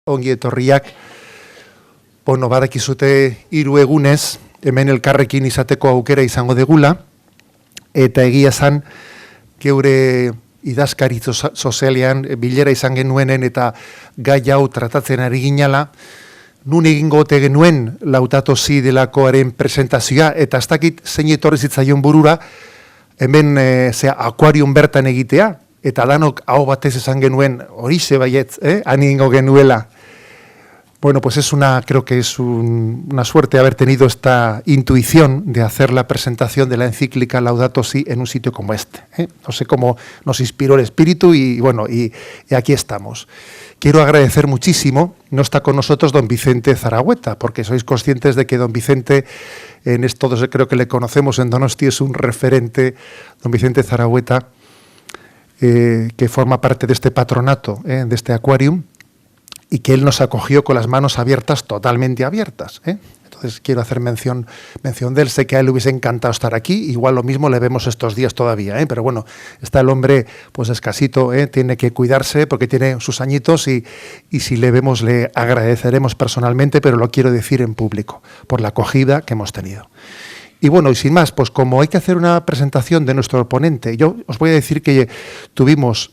Ongi etorriak, badakizute 3 egunez, hemen elkarrekin izateko aukera izango degula, eta egia esan, geure idazkaritzo sozialean bilera izan genuenen eta gai hau tratatzen ari ginala, nun egingo ote genuen Lautato Si delakoaren presentazioa, eta ez dakit zein etorri zitzaion burura, hemen akuarium bertan egitea, eta danok hau batez esan genuen, horixe baietz, han egingo genuela. Bueno, pues creo que es una suerte haber tenido esta intuición de hacer la presentación de la encíclica Laudato Si en un sitio como este. No sé cómo nos inspiró el espíritu y aquí estamos. Quiero agradecer muchísimo, no está con nosotros don Vicente Zarahueta, porque sois conscientes de que don Vicente, todos creo que le conocemos en Donosti, es un referente, don Vicente Zarahueta, que forma parte de este patronato, de este Aquarium, y que él nos acogió con las manos abiertas, totalmente abiertas. Entonces quiero hacer mención de él. Sé que a él le hubiese encantado estar aquí, igual lo mismo le vemos estos días todavía, pero bueno, está el hombre pues escasito, tiene que cuidarse porque tiene sus añitos y si le vemos le agradeceremos personalmente, pero lo quiero decir en público, por la acogida que hemos tenido. Y bueno, y sin más, pues como hay que hacer una presentación de nuestro ponente, yo os voy a decir que tuvimos...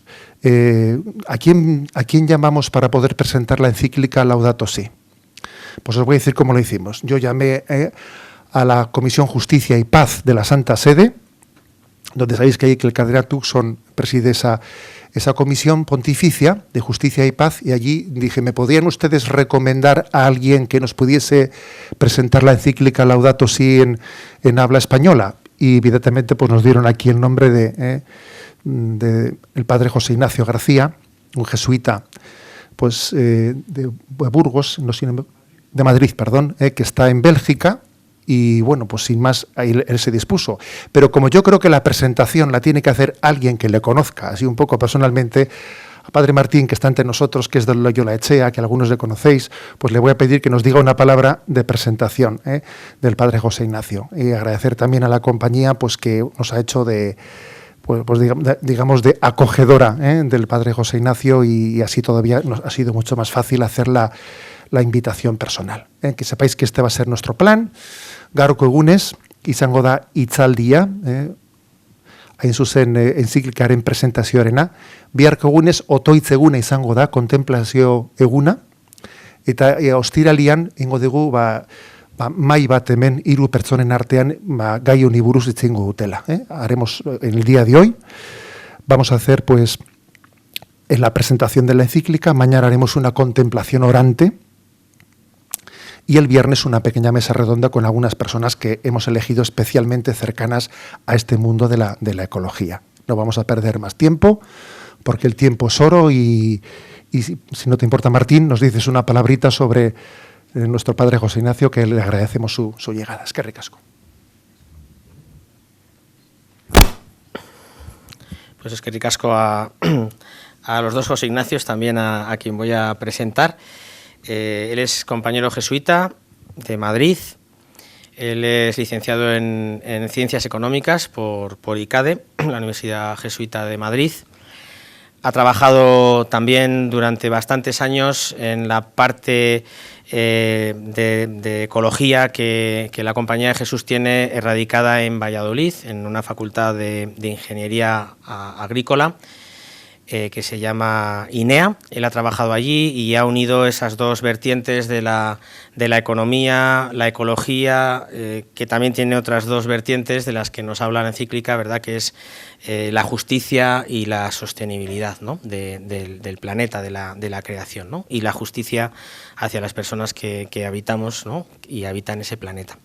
¿a quién llamamos para poder presentar la encíclica Laudato Si? Pues os voy a decir cómo lo hicimos. Yo llamé a la Comisión Justicia y Paz de la Santa Sede, donde sabéis que el cardenal Turkson preside esa comisión pontificia de Justicia y Paz, y allí dije, ¿me podrían ustedes recomendar a alguien que nos pudiese presentar la encíclica Laudato Si en habla española? Y evidentemente pues nos dieron aquí el nombre de el padre José Ignacio García, un jesuita pues de Burgos, de Madrid, perdón, que está en Bélgica, y bueno, pues sin más, ahí él se dispuso. Pero como yo creo que la presentación la tiene que hacer alguien que le conozca, así un poco personalmente, a padre Martín, que está entre nosotros, que es de Loyola Echea, que algunos le conocéis, pues le voy a pedir que nos diga una palabra de presentación del padre José Ignacio. Y agradecer también a la compañía pues que nos ha hecho digamos de acogedora del padre José Ignacio, y así todavía nos ha sido mucho más fácil hacer la invitación personal. Que sepáis que este va a ser nuestro plan. Gaurko egunez, izango da hitzaldia, hain zuzen enziklikaren presentazioarena. Biharko egunez, otoitz eguna izango da, kontemplazio eguna, eta ostiralian ingo dugu mai bat hemen 3 pertsonen artean gai honi buruz hitz egingo dutela. Haremos en el día de hoy, vamos a hacer pues en la presentación de la encíclica, mañana haremos una contemplación orante y el viernes una pequeña mesa redonda con algunas personas que hemos elegido especialmente cercanas a este mundo de la ecología. No vamos a perder más tiempo porque el tiempo es oro y si no te importa, Martín, nos dices una palabrita sobre nuestro padre José Ignacio, que le agradecemos su llegada. Es que ricasco. Pues es que ricasco a los dos José Ignacios, también a quien voy a presentar. Él es compañero jesuita de Madrid. Él es licenciado en Ciencias Económicas por ICADE, la Universidad Jesuita de Madrid. Ha trabajado también durante bastantes años en la parte de ecología que la Compañía de Jesús tiene erradicada en Valladolid, en una facultad de Ingeniería Agrícola que se llama INEA. Él ha trabajado allí y ha unido esas dos vertientes de la economía, la ecología, que también tiene otras dos vertientes de las que nos habla la encíclica, ¿verdad?, que es la justicia y la sostenibilidad, ¿no?, del planeta, de la creación, ¿no?, y la justicia hacia las personas que habitamos, ¿no?, y habitan ese planeta.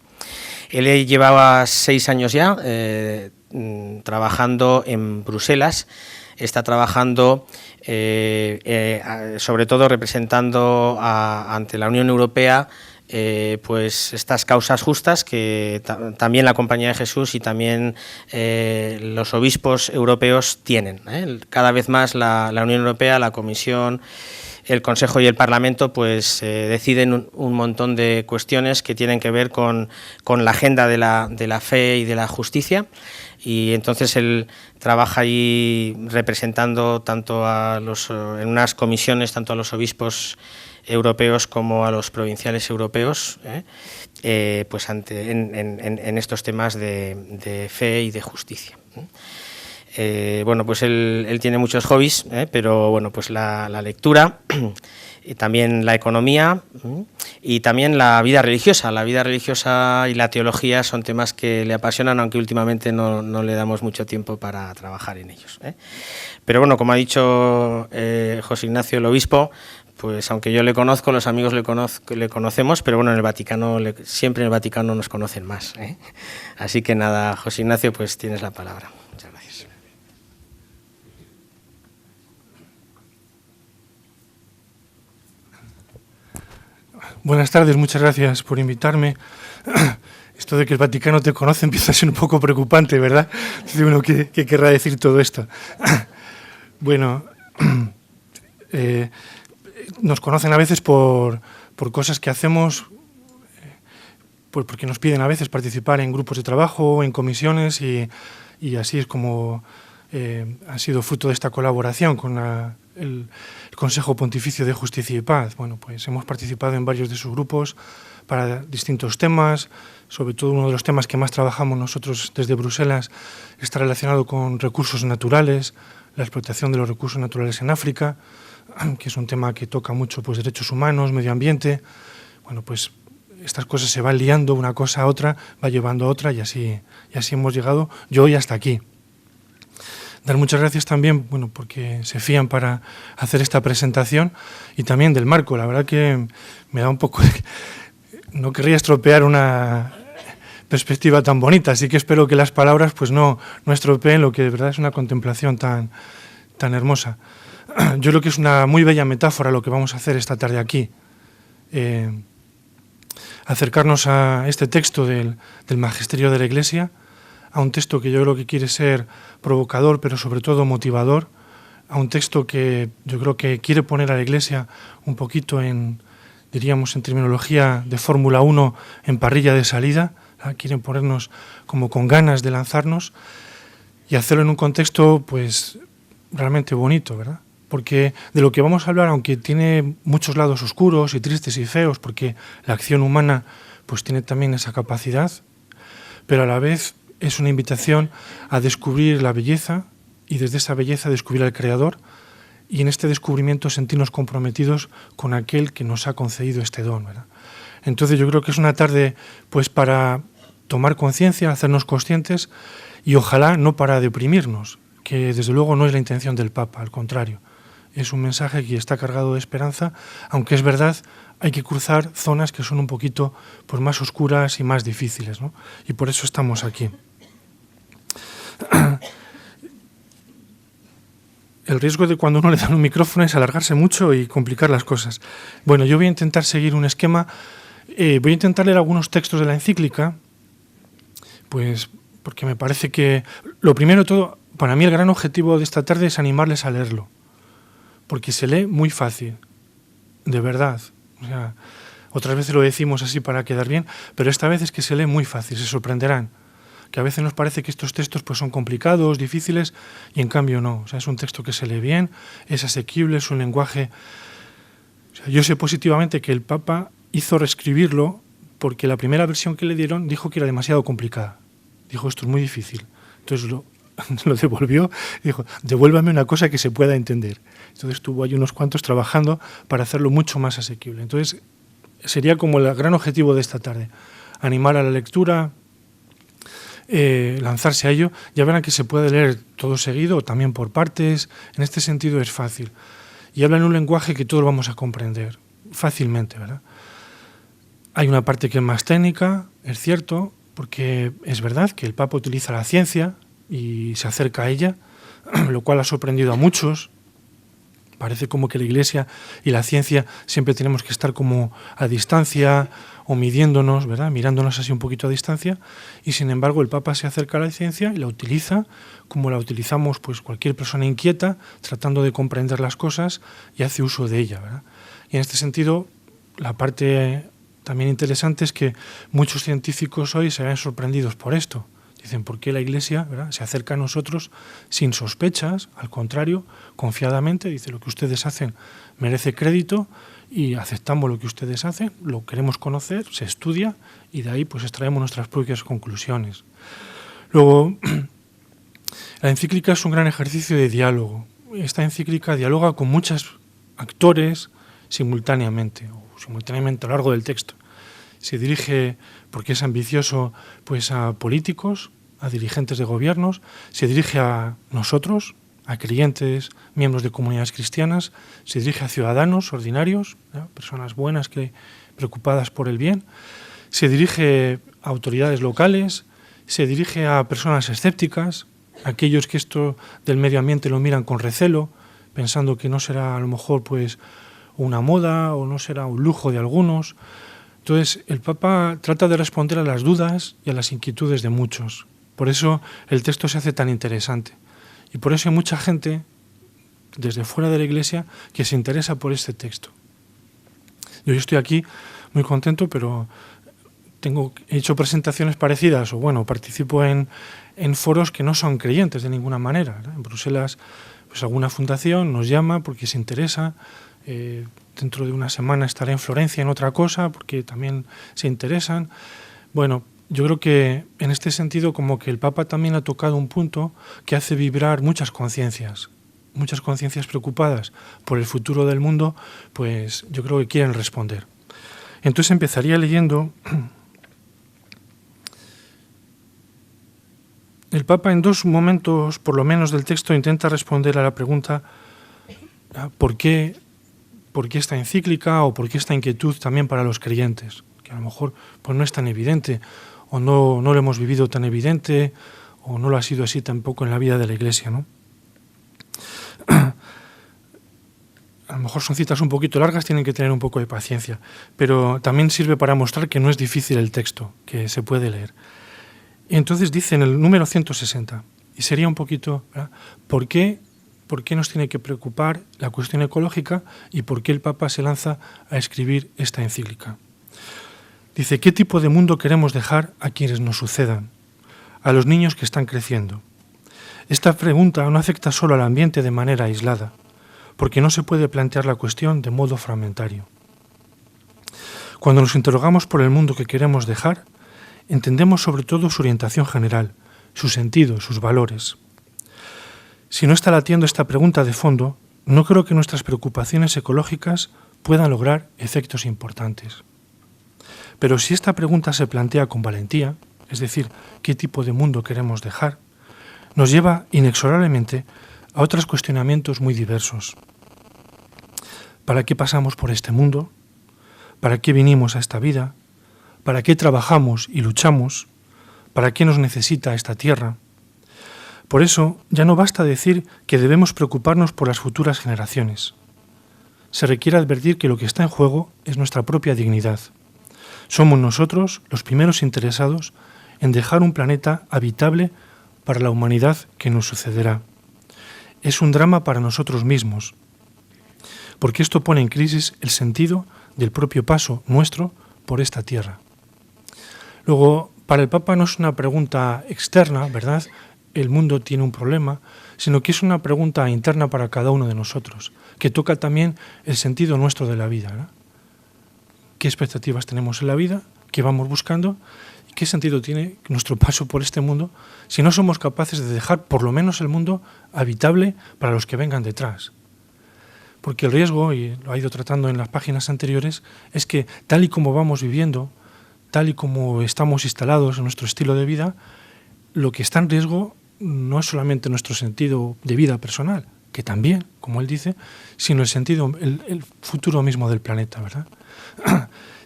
Él llevaba 6 años ya trabajando en Bruselas. Está trabajando sobre todo representando ante la Unión Europea pues estas causas justas que también la Compañía de Jesús y también los obispos europeos tienen. Cada vez más la Unión Europea, la Comisión el Consejo y el Parlamento pues deciden un montón de cuestiones que tienen que ver con la agenda de la fe y de la justicia, y entonces él trabaja allí representando tanto en unas comisiones, tanto a los obispos europeos como a los provinciales europeos, pues en estos temas de fe y de justicia. Bueno, pues él tiene muchos hobbies, pero bueno, pues la lectura, y también la economía, y también la vida religiosa. La vida religiosa y la teología son temas que le apasionan, aunque últimamente no le damos mucho tiempo para trabajar en ellos. Pero bueno, como ha dicho José Ignacio, el obispo, pues aunque yo le conozco, los amigos le conocemos, pero bueno, en el Vaticano, siempre en el Vaticano nos conocen más. Así que nada, José Ignacio, pues tienes la palabra. Muchas gracias. Buenas tardes, muchas gracias por invitarme. Esto de que el Vaticano te conoce empieza a ser un poco preocupante, ¿verdad? Bueno, ¿qué querrá decir todo esto? Bueno, nos conocen a veces por cosas que hacemos, porque nos piden a veces participar en grupos de trabajo, en comisiones, y así es como ha sido fruto de esta colaboración con el Consejo Pontificio de Justicia y Paz. Bueno, pues hemos participado en varios de sus grupos para distintos temas. Sobre todo uno de los temas que más trabajamos nosotros desde Bruselas está relacionado con recursos naturales, la explotación de los recursos naturales en África, que es un tema que toca mucho, pues, derechos humanos, medio ambiente. Bueno, pues estas cosas se van liando una cosa a otra, va llevando a otra, y así hemos llegado yo hoy hasta aquí. Dar muchas gracias también, bueno, porque se fían para hacer esta presentación, y también del marco. La verdad que me da un poco no querría estropear una perspectiva tan bonita, así que espero que las palabras pues no estropeen lo que de verdad es una contemplación tan hermosa. Yo creo que es una muy bella metáfora lo que vamos a hacer esta tarde aquí. Acercarnos a este texto del Magisterio de la Iglesia, a un texto que yo creo que quiere ser provocador, pero sobre todo motivador, a un texto que yo creo que quiere poner a la Iglesia un poquito diríamos en terminología de Fórmula 1, en parrilla de salida. Quieren ponernos como con ganas de lanzarnos y hacerlo en un contexto pues realmente bonito, ¿verdad? Porque de lo que vamos a hablar, aunque tiene muchos lados oscuros y tristes y feos, porque la acción humana pues tiene también esa capacidad, pero a la vez es una invitación a descubrir la belleza, y desde esa belleza descubrir al Creador, y en este descubrimiento sentirnos comprometidos con aquel que nos ha concedido este don, ¿verdad? Entonces yo creo que es una tarde pues para tomar conciencia, hacernos conscientes, y ojalá no para deprimirnos, que desde luego no es la intención del Papa, al contrario. Es un mensaje que está cargado de esperanza, aunque es verdad, hay que cruzar zonas que son un poquito pues, más oscuras y más difíciles, ¿no? Y por eso estamos aquí. El riesgo de cuando uno le dan un micrófono es alargarse mucho y complicar las cosas. Bueno, yo voy a intentar seguir un esquema. Voy a intentar leer algunos textos de la encíclica, pues porque me parece que, lo primero de todo, para mí el gran objetivo de esta tarde es animarles a leerlo, porque se lee muy fácil, de verdad. O sea, otras veces lo decimos así para quedar bien, pero esta vez es que se lee muy fácil, se sorprenderán. Que a veces nos parece que estos textos pues, son complicados, difíciles, y en cambio no. O sea, es un texto que se lee bien, es asequible, es un lenguaje... O sea, yo sé positivamente que el Papa hizo reescribirlo porque la primera versión que le dieron dijo que era demasiado complicada. Dijo, esto es muy difícil. Entonces lo devolvió y dijo, devuélvame una cosa que se pueda entender. Entonces estuvo ahí unos cuantos trabajando para hacerlo mucho más asequible. Entonces sería como el gran objetivo de esta tarde, animar a la lectura, lanzarse a ello. Ya verán que se puede leer todo seguido o también por partes. En este sentido es fácil. Y habla en un lenguaje que todos vamos a comprender fácilmente, ¿verdad? Hay una parte que es más técnica, es cierto, porque es verdad que el Papa utiliza la ciencia y se acerca a ella, lo cual ha sorprendido a muchos, Parece como que la Iglesia y la ciencia siempre tenemos que estar como a distancia o midiéndonos, ¿verdad? Mirándonos así un poquito a distancia, y sin embargo el Papa se acerca a la ciencia y la utiliza como la utilizamos pues cualquier persona inquieta, tratando de comprender las cosas, y hace uso de ella, ¿verdad? Y en este sentido, la parte también interesante es que muchos científicos hoy se ven sorprendidos por esto. Dicen, ¿por qué la Iglesia, ¿verdad?, se acerca a nosotros sin sospechas? Al contrario, confiadamente, dice, lo que ustedes hacen merece crédito y aceptamos lo que ustedes hacen, lo queremos conocer, se estudia y de ahí pues extraemos nuestras propias conclusiones. Luego, la encíclica es un gran ejercicio de diálogo. Esta encíclica dialoga con muchos actores simultáneamente a lo largo del texto. Se dirige, porque es ambicioso, pues a políticos, a dirigentes de gobiernos, se dirige a nosotros, a creyentes, miembros de comunidades cristianas, se dirige a ciudadanos ordinarios, ¿no?, personas buenas preocupadas por el bien, se dirige a autoridades locales, se dirige a personas escépticas, aquellos que esto del medio ambiente lo miran con recelo, pensando que no será a lo mejor pues una moda o no será un lujo de algunos. Entonces, el Papa trata de responder a las dudas y a las inquietudes de muchos. Por eso el texto se hace tan interesante. Y por eso hay mucha gente, desde fuera de la Iglesia, que se interesa por este texto. Yo estoy aquí muy contento, pero he hecho presentaciones parecidas, o bueno, participo en foros que no son creyentes de ninguna manera, ¿no? En Bruselas, pues alguna fundación nos llama porque se interesa. Dentro de una semana estaré en Florencia en otra cosa porque también se interesan. Bueno, yo creo que en este sentido como que el Papa también ha tocado un punto que hace vibrar muchas conciencias preocupadas por el futuro del mundo, pues yo creo que quieren responder. Entonces empezaría leyendo. El Papa en dos momentos, por lo menos del texto, intenta responder a la pregunta ¿por qué esta encíclica o por qué esta inquietud también para los creyentes? Que a lo mejor pues no es tan evidente o no lo hemos vivido tan evidente o no lo ha sido así tampoco en la vida de la Iglesia, ¿no? A lo mejor son citas un poquito largas, tienen que tener un poco de paciencia, pero también sirve para mostrar que no es difícil el texto, que se puede leer. Y entonces dice en el número 160, y sería un poquito, ¿verdad?, ¿por qué nos tiene que preocupar la cuestión ecológica y por qué el Papa se lanza a escribir esta encíclica? Dice, ¿qué tipo de mundo queremos dejar a quienes nos sucedan, a los niños que están creciendo? Esta pregunta no afecta solo al ambiente de manera aislada, porque no se puede plantear la cuestión de modo fragmentario. Cuando nos interrogamos por el mundo que queremos dejar, entendemos sobre todo su orientación general, su sentido, sus valores. Si no está latiendo esta pregunta de fondo, no creo que nuestras preocupaciones ecológicas puedan lograr efectos importantes. Pero si esta pregunta se plantea con valentía, es decir, ¿qué tipo de mundo queremos dejar?, nos lleva inexorablemente a otros cuestionamientos muy diversos. ¿Para qué pasamos por este mundo? ¿Para qué vinimos a esta vida? ¿Para qué trabajamos y luchamos? ¿Para qué nos necesita esta tierra? Por eso, ya no basta decir que debemos preocuparnos por las futuras generaciones. Se requiere advertir que lo que está en juego es nuestra propia dignidad. Somos nosotros los primeros interesados en dejar un planeta habitable para la humanidad que nos sucederá. Es un drama para nosotros mismos, porque esto pone en crisis el sentido del propio paso nuestro por esta tierra. Luego, para el Papa no es una pregunta externa, ¿verdad?, el mundo tiene un problema, sino que es una pregunta interna para cada uno de nosotros, que toca también el sentido nuestro de la vida, ¿no? ¿Qué expectativas tenemos en la vida? ¿Qué vamos buscando? ¿Qué sentido tiene nuestro paso por este mundo si no somos capaces de dejar por lo menos el mundo habitable para los que vengan detrás? Porque el riesgo, y lo ha ido tratando en las páginas anteriores, es que tal y como vamos viviendo, tal y como estamos instalados en nuestro estilo de vida, lo que está en riesgo no es solamente nuestro sentido de vida personal, que también, como él dice, sino el sentido, el futuro mismo del planeta, ¿verdad?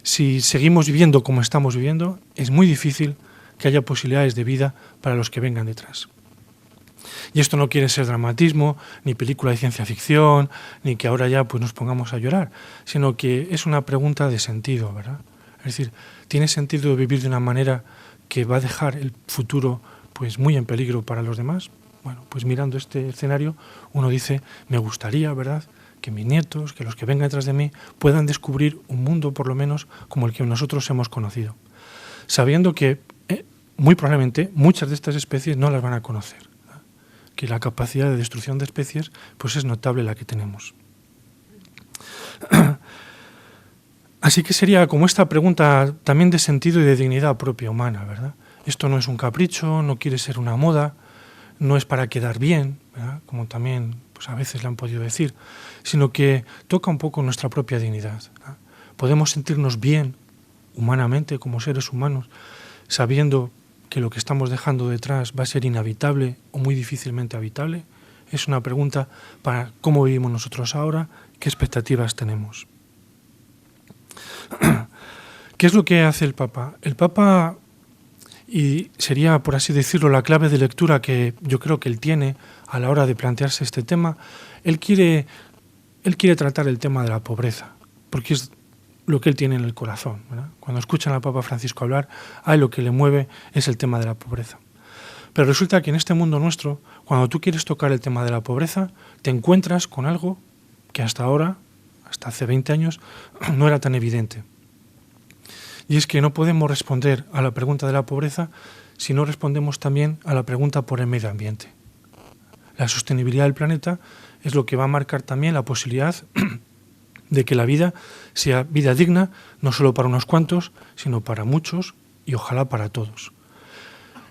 Si seguimos viviendo como estamos viviendo, es muy difícil que haya posibilidades de vida para los que vengan detrás. Y esto no quiere ser dramatismo, ni película de ciencia ficción, ni que ahora ya pues nos pongamos a llorar, sino que es una pregunta de sentido, ¿verdad? Es decir, ¿tiene sentido vivir de una manera que va a dejar el futuro pues muy en peligro para los demás? Bueno, pues mirando este escenario, uno dice, me gustaría, ¿verdad?, que mis nietos, que los que vengan detrás de mí, puedan descubrir un mundo, por lo menos, como el que nosotros hemos conocido, sabiendo que muy probablemente muchas de estas especies no las van a conocer, ¿verdad? Que la capacidad de destrucción de especies pues es notable la que tenemos. Así que sería como esta pregunta también de sentido y de dignidad propia humana, ¿verdad? Esto no es un capricho, no quiere ser una moda, no es para quedar bien, ¿verdad?, como también pues a veces le han podido decir, sino que toca un poco nuestra propia dignidad, ¿verdad? Podemos sentirnos bien humanamente como seres humanos, sabiendo que lo que estamos dejando detrás va a ser inhabitable o muy difícilmente habitable. Es una pregunta para cómo vivimos nosotros ahora, qué expectativas tenemos. ¿Qué es lo que hace el Papa? El Papa, y sería, por así decirlo, la clave de lectura que yo creo que él tiene a la hora de plantearse este tema, él quiere tratar el tema de la pobreza, porque es lo que él tiene en el corazón, ¿verdad? Cuando escuchan al Papa Francisco hablar, a él lo que le mueve es el tema de la pobreza. Pero resulta que en este mundo nuestro, cuando tú quieres tocar el tema de la pobreza, te encuentras con algo que hasta ahora, hasta hace 20 años, no era tan evidente. Y es que no podemos responder a la pregunta de la pobreza si no respondemos también a la pregunta por el medio ambiente. La sostenibilidad del planeta es lo que va a marcar también la posibilidad de que la vida sea vida digna, no solo para unos cuantos, sino para muchos y ojalá para todos.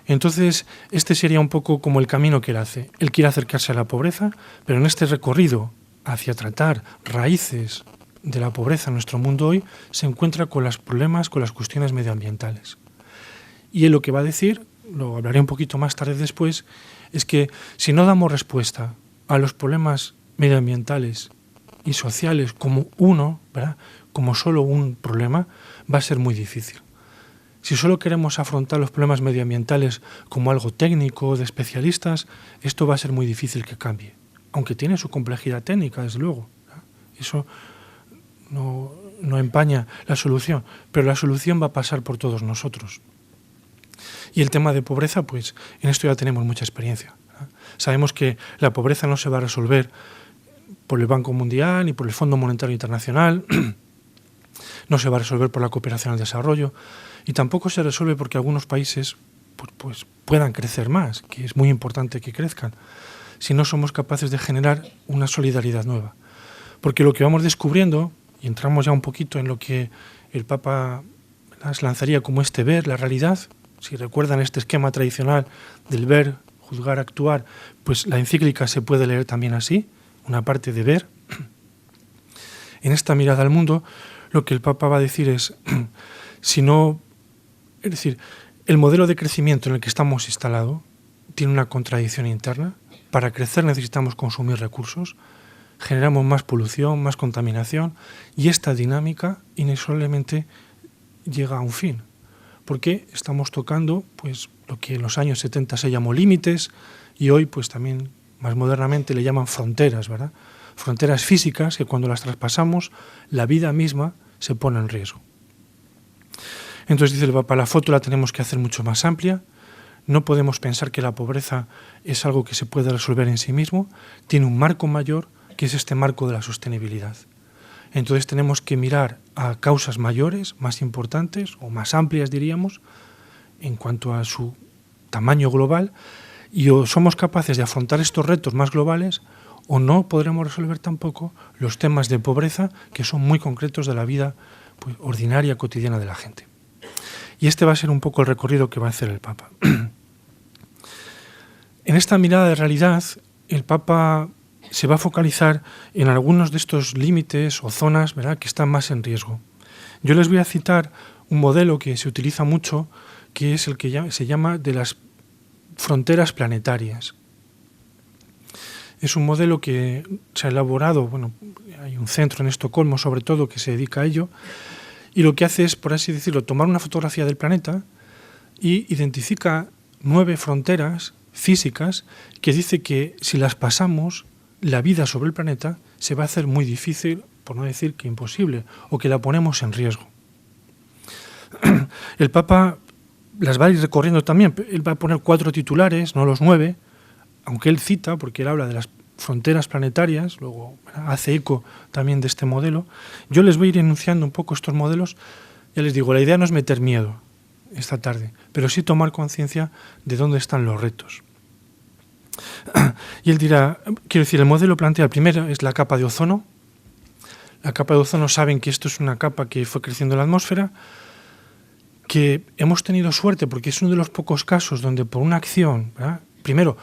Entonces, este sería un poco como el camino que él hace. Él quiere acercarse a la pobreza, pero en este recorrido hacia tratar raíces de la pobreza en nuestro mundo hoy, se encuentra con los problemas, con las cuestiones medioambientales. Y él lo que va a decir, lo hablaré un poquito más tarde después, es que si no damos respuesta a los problemas medioambientales y sociales como uno, ¿verdad?, como solo un problema, va a ser muy difícil. Si solo queremos afrontar los problemas medioambientales como algo técnico, de especialistas, esto va a ser muy difícil que cambie, aunque tiene su complejidad técnica, desde luego, ¿verdad? Eso no empaña la solución, pero la solución va a pasar por todos nosotros. Y el tema de pobreza, pues en esto ya tenemos mucha experiencia, ¿verdad? Sabemos que la pobreza no se va a resolver por el Banco Mundial ni por el Fondo Monetario Internacional, no se va a resolver por la cooperación al desarrollo y tampoco se resuelve porque algunos países pues puedan crecer más, que es muy importante que crezcan, si no somos capaces de generar una solidaridad nueva. Porque lo que vamos descubriendo, y entramos ya un poquito en lo que el Papa las lanzaría como este ver, la realidad, si recuerdan este esquema tradicional del ver, juzgar, actuar, pues la encíclica se puede leer también así, una parte de ver. En esta mirada al mundo, lo que el Papa va a decir es, es decir, el modelo de crecimiento en el que estamos instalados tiene una contradicción interna. Para crecer necesitamos consumir recursos, generamos más polución, más contaminación, y esta dinámica inexorablemente llega a un fin, porque estamos tocando pues lo que en los años 70 se llamó límites y hoy pues también más modernamente le llaman fronteras, ¿verdad? Fronteras físicas que cuando las traspasamos la vida misma se pone en riesgo. Entonces dice el Papa, la foto la tenemos que hacer mucho más amplia, no podemos pensar que la pobreza es algo que se puede resolver en sí mismo, tiene un marco mayor que es este marco de la sostenibilidad. Entonces tenemos que mirar a causas mayores, más importantes o más amplias diríamos, en cuanto a su tamaño global, y o somos capaces de afrontar estos retos más globales o no podremos resolver tampoco los temas de pobreza que son muy concretos de la vida pues, ordinaria, cotidiana de la gente. Y este va a ser un poco el recorrido que va a hacer el Papa. En esta mirada de realidad, el Papa se va a focalizar en algunos de estos límites o zonas, ¿verdad?, que están más en riesgo. Yo les voy a citar un modelo que se utiliza mucho, que es el que se llama de las fronteras planetarias. Es un modelo que se ha elaborado, bueno, hay un centro en Estocolmo sobre todo que se dedica a ello, y lo que hace es, por así decirlo, tomar una fotografía del planeta y identifica 9 fronteras físicas que dice que si las pasamos, la vida sobre el planeta se va a hacer muy difícil, por no decir que imposible, o que la ponemos en riesgo. El Papa las va a ir recorriendo también. Él va a poner 4 titulares, no los 9, aunque él cita, porque él habla de las fronteras planetarias, luego hace eco también de este modelo. Yo les voy a ir enunciando un poco estos modelos. Ya les digo, la idea no es meter miedo esta tarde, pero sí tomar conciencia de dónde están los retos. Y él dirá, quiero decir, el modelo plantea, el primero es la capa de ozono. La capa de ozono, saben que esto es una capa que fue creciendo en la atmósfera, que hemos tenido suerte porque es uno de los pocos casos donde por una acción, ¿verdad? Primero,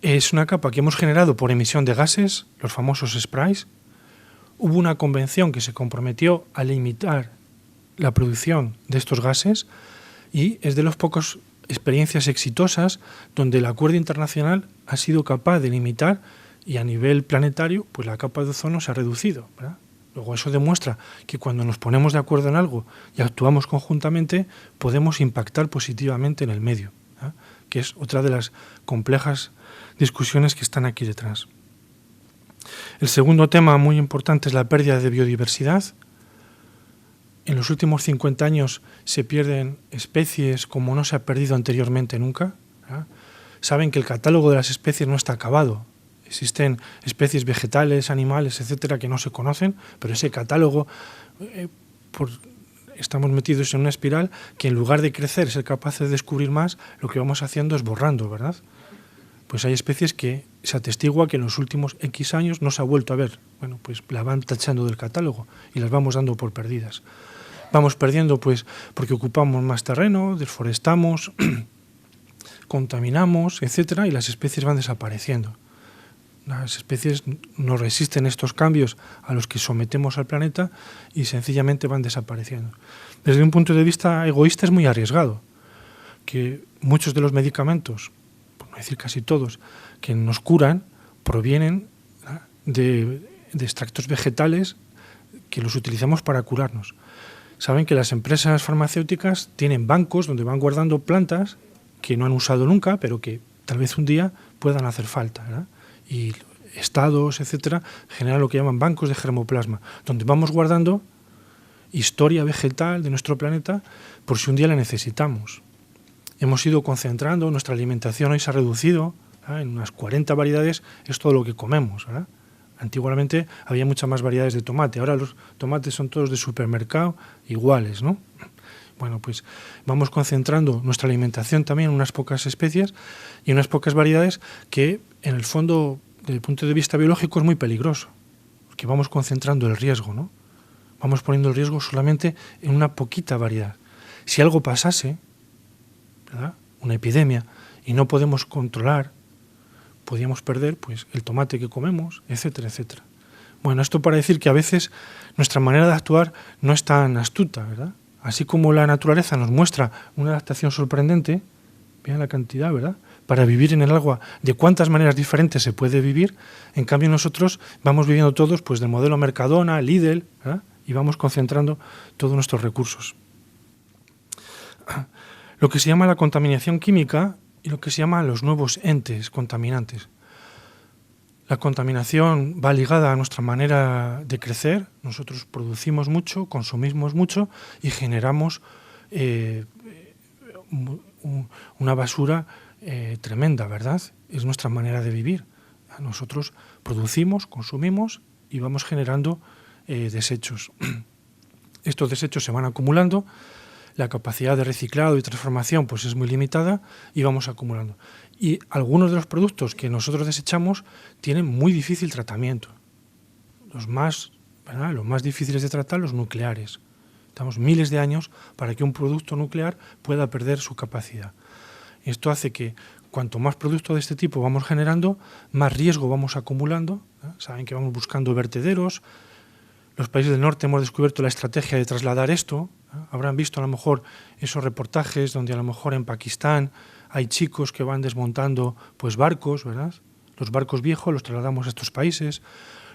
es una capa que hemos generado por emisión de gases, los famosos sprays. Hubo una convención que se comprometió a limitar la producción de estos gases y es de las pocas experiencias exitosas donde el acuerdo internacional ha sido capaz de limitar y a nivel planetario pues la capa de ozono se ha reducido, ¿verdad? Luego eso demuestra que cuando nos ponemos de acuerdo en algo y actuamos conjuntamente podemos impactar positivamente en el medio, ¿verdad? Que es otra de las complejas discusiones que están aquí detrás. El segundo tema muy importante es la pérdida de biodiversidad. En los últimos 50 años se pierden especies como no se ha perdido anteriormente nunca, ¿verdad? Saben que el catálogo de las especies no está acabado. Existen especies vegetales, animales, etcétera, que no se conocen, pero ese catálogo, estamos metidos en una espiral que en lugar de crecer, ser capaces de descubrir más, lo que vamos haciendo es borrando, ¿verdad? Pues hay especies que se atestigua que en los últimos X años no se ha vuelto a ver. Bueno, pues la van tachando del catálogo y las vamos dando por perdidas. Vamos perdiendo pues porque ocupamos más terreno, deforestamos, contaminamos, etcétera, y las especies van desapareciendo. Las especies no resisten estos cambios a los que sometemos al planeta y sencillamente van desapareciendo. Desde un punto de vista egoísta es muy arriesgado que muchos de los medicamentos, por no decir casi todos, que nos curan provienen de extractos vegetales que los utilizamos para curarnos. Saben que las empresas farmacéuticas tienen bancos donde van guardando plantas que no han usado nunca, pero que tal vez un día puedan hacer falta, ¿verdad? Y estados, etcétera, generan lo que llaman bancos de germoplasma, donde vamos guardando historia vegetal de nuestro planeta por si un día la necesitamos. Hemos ido concentrando, nuestra alimentación hoy se ha reducido, ¿verdad? En unas 40 variedades es todo lo que comemos, ¿verdad? Antiguamente había muchas más variedades de tomate, ahora los tomates son todos de supermercado iguales, ¿no? Bueno, pues vamos concentrando nuestra alimentación también en unas pocas especies y unas pocas variedades que, en el fondo, desde el punto de vista biológico, es muy peligroso, porque vamos concentrando el riesgo, ¿no? Vamos poniendo el riesgo solamente en una poquita variedad. Si algo pasase, ¿verdad?, una epidemia, y no podemos controlar, podríamos perder pues el tomate que comemos, etcétera, etcétera. Bueno, esto para decir que a veces nuestra manera de actuar no es tan astuta, ¿verdad? Así como la naturaleza nos muestra una adaptación sorprendente, vean la cantidad, ¿verdad?, para vivir en el agua, de cuántas maneras diferentes se puede vivir, en cambio nosotros vamos viviendo todos pues del modelo Mercadona, Lidl, ¿verdad?, y vamos concentrando todos nuestros recursos. Lo que se llama la contaminación química y lo que se llama los nuevos entes contaminantes. La contaminación va ligada a nuestra manera de crecer. Nosotros producimos mucho, consumimos mucho y generamos una basura tremenda, ¿verdad? Es nuestra manera de vivir. Nosotros producimos, consumimos y vamos generando desechos. Estos desechos se van acumulando, la capacidad de reciclado y transformación pues es muy limitada y vamos acumulando. Y algunos de los productos que nosotros desechamos tienen muy difícil tratamiento. Los más difíciles de tratar, los nucleares. Estamos miles de años para que un producto nuclear pueda perder su capacidad. Esto hace que cuanto más productos de este tipo vamos generando, más riesgo vamos acumulando. Saben que vamos buscando vertederos. Los países del norte hemos descubierto la estrategia de trasladar esto. Habrán visto a lo mejor esos reportajes donde a lo mejor en Pakistán hay chicos que van desmontando pues barcos, ¿verdad? Los barcos viejos los trasladamos a estos países.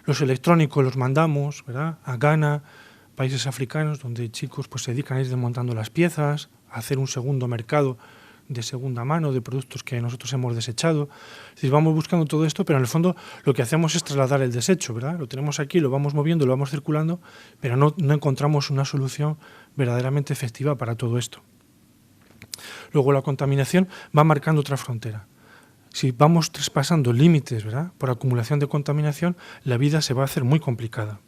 Los electrónicos los mandamos, ¿verdad?, a Ghana, países africanos donde chicos pues se dedican a ir desmontando las piezas, a hacer un segundo mercado de segunda mano, de productos que nosotros hemos desechado. Es decir, vamos buscando todo esto, pero en el fondo lo que hacemos es trasladar el desecho, ¿verdad? Lo tenemos aquí, lo vamos moviendo, lo vamos circulando, pero no encontramos una solución verdaderamente efectiva para todo esto. Luego la contaminación va marcando otra frontera. Si vamos traspasando límites, ¿verdad?, por acumulación de contaminación, la vida se va a hacer muy complicada.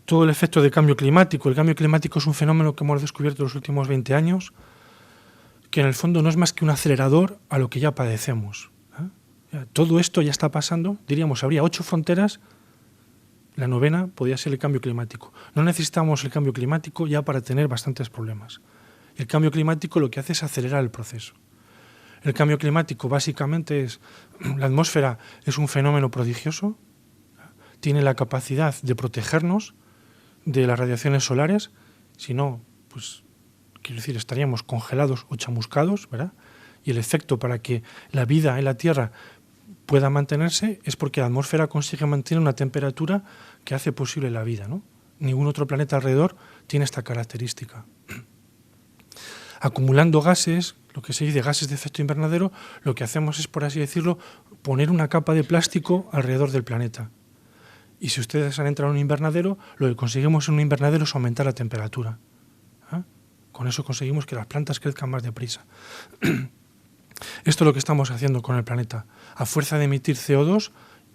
Todo el efecto de cambio climático. El cambio climático es un fenómeno que hemos descubierto en los últimos 20 años, que en el fondo no es más que un acelerador a lo que ya padecemos. Todo esto ya está pasando, diríamos, habría 8 fronteras, la 9ª podría ser el cambio climático. No necesitamos el cambio climático ya para tener bastantes problemas. El cambio climático lo que hace es acelerar el proceso. El cambio climático básicamente es, la atmósfera es un fenómeno prodigioso, tiene la capacidad de protegernos de las radiaciones solares, si no, pues quiero decir, estaríamos congelados o chamuscados, ¿verdad? Y el efecto para que la vida en la Tierra pueda mantenerse es porque la atmósfera consigue mantener una temperatura que hace posible la vida, ¿no? Ningún otro planeta alrededor tiene esta característica. Acumulando gases, lo que se dice gases de efecto invernadero, lo que hacemos es, por así decirlo, poner una capa de plástico alrededor del planeta. Y si ustedes han entrado en un invernadero, lo que conseguimos en un invernadero es aumentar la temperatura. Con eso conseguimos que las plantas crezcan más deprisa. Esto es lo que estamos haciendo con el planeta. A fuerza de emitir CO2,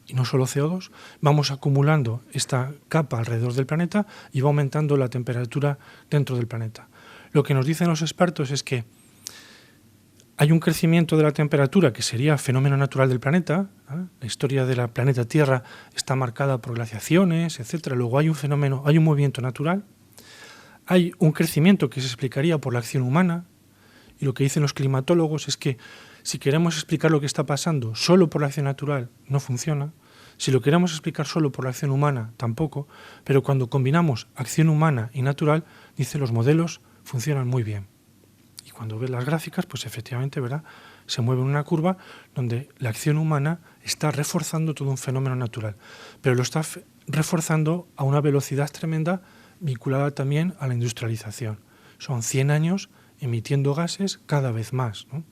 y no solo CO2, vamos acumulando esta capa alrededor del planeta y va aumentando la temperatura dentro del planeta. Lo que nos dicen los expertos es que hay un crecimiento de la temperatura que sería fenómeno natural del planeta. La historia de la planeta Tierra está marcada por glaciaciones, etc. Luego hay un fenómeno, hay un movimiento natural. Hay un crecimiento que se explicaría por la acción humana. Y lo que dicen los climatólogos es que si queremos explicar lo que está pasando solo por la acción natural, no funciona. Si lo queremos explicar solo por la acción humana, tampoco. Pero cuando combinamos acción humana y natural, dicen los modelos, funcionan muy bien. Y cuando ves las gráficas, pues efectivamente, ¿verdad?, se mueve en una curva donde la acción humana está reforzando todo un fenómeno natural, pero lo está reforzando a una velocidad tremenda vinculada también a la industrialización. Son 100 años emitiendo gases cada vez más, ¿no?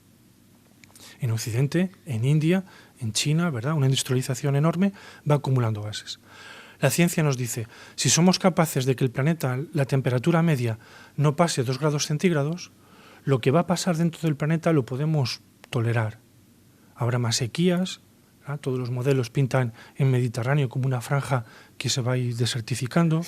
En Occidente, en India, en China, ¿verdad?, una industrialización enorme va acumulando gases. La ciencia nos dice, si somos capaces de que el planeta, la temperatura media, no pase 2 grados centígrados, lo que va a pasar dentro del planeta lo podemos tolerar. Habrá más sequías, ¿verdad? Todos los modelos pintan el Mediterráneo como una franja que se va a ir desertificando.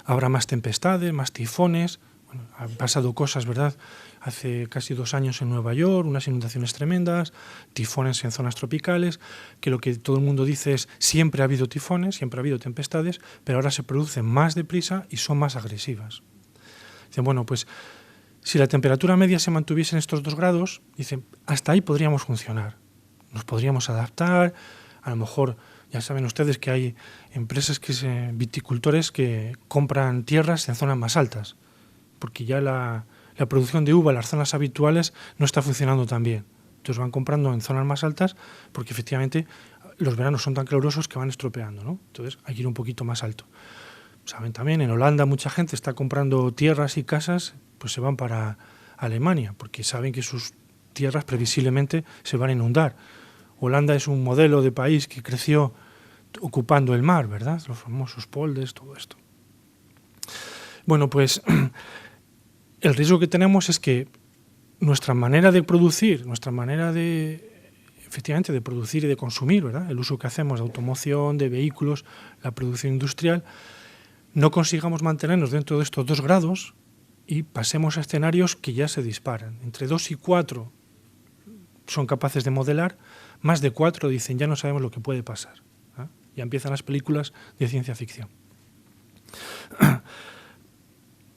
Habrá más tempestades, más tifones. Bueno, han pasado cosas, ¿verdad? Hace casi 2 años en Nueva York, unas inundaciones tremendas, tifones en zonas tropicales, que lo que todo el mundo dice es siempre ha habido tifones, siempre ha habido tempestades, pero ahora se producen más deprisa y son más agresivas. Dicen, bueno, pues si la temperatura media se mantuviese en estos 2 grados, dicen, hasta ahí podríamos funcionar. Nos podríamos adaptar, a lo mejor, ya saben ustedes que hay empresas, viticultores que compran tierras en zonas más altas, porque ya la producción de uva en las zonas habituales no está funcionando tan bien. Entonces van comprando en zonas más altas porque efectivamente los veranos son tan calurosos que van estropeando, ¿no? Entonces hay que ir un poquito más alto. Saben también, en Holanda mucha gente está comprando tierras y casas, pues se van para Alemania porque saben que sus tierras previsiblemente se van a inundar. Holanda es un modelo de país que creció ocupando el mar, ¿verdad? Los famosos polders, todo esto. Bueno, pues el riesgo que tenemos es que nuestra manera de producir, nuestra manera de, efectivamente, de producir y de consumir, ¿verdad?, el uso que hacemos de automoción, de vehículos, la producción industrial, no consigamos mantenernos dentro de estos 2 grados y pasemos a escenarios que ya se disparan. Entre 2 y 4 son capaces de modelar, más de 4 dicen ya no sabemos lo que puede pasar. Ya empiezan las películas de ciencia ficción.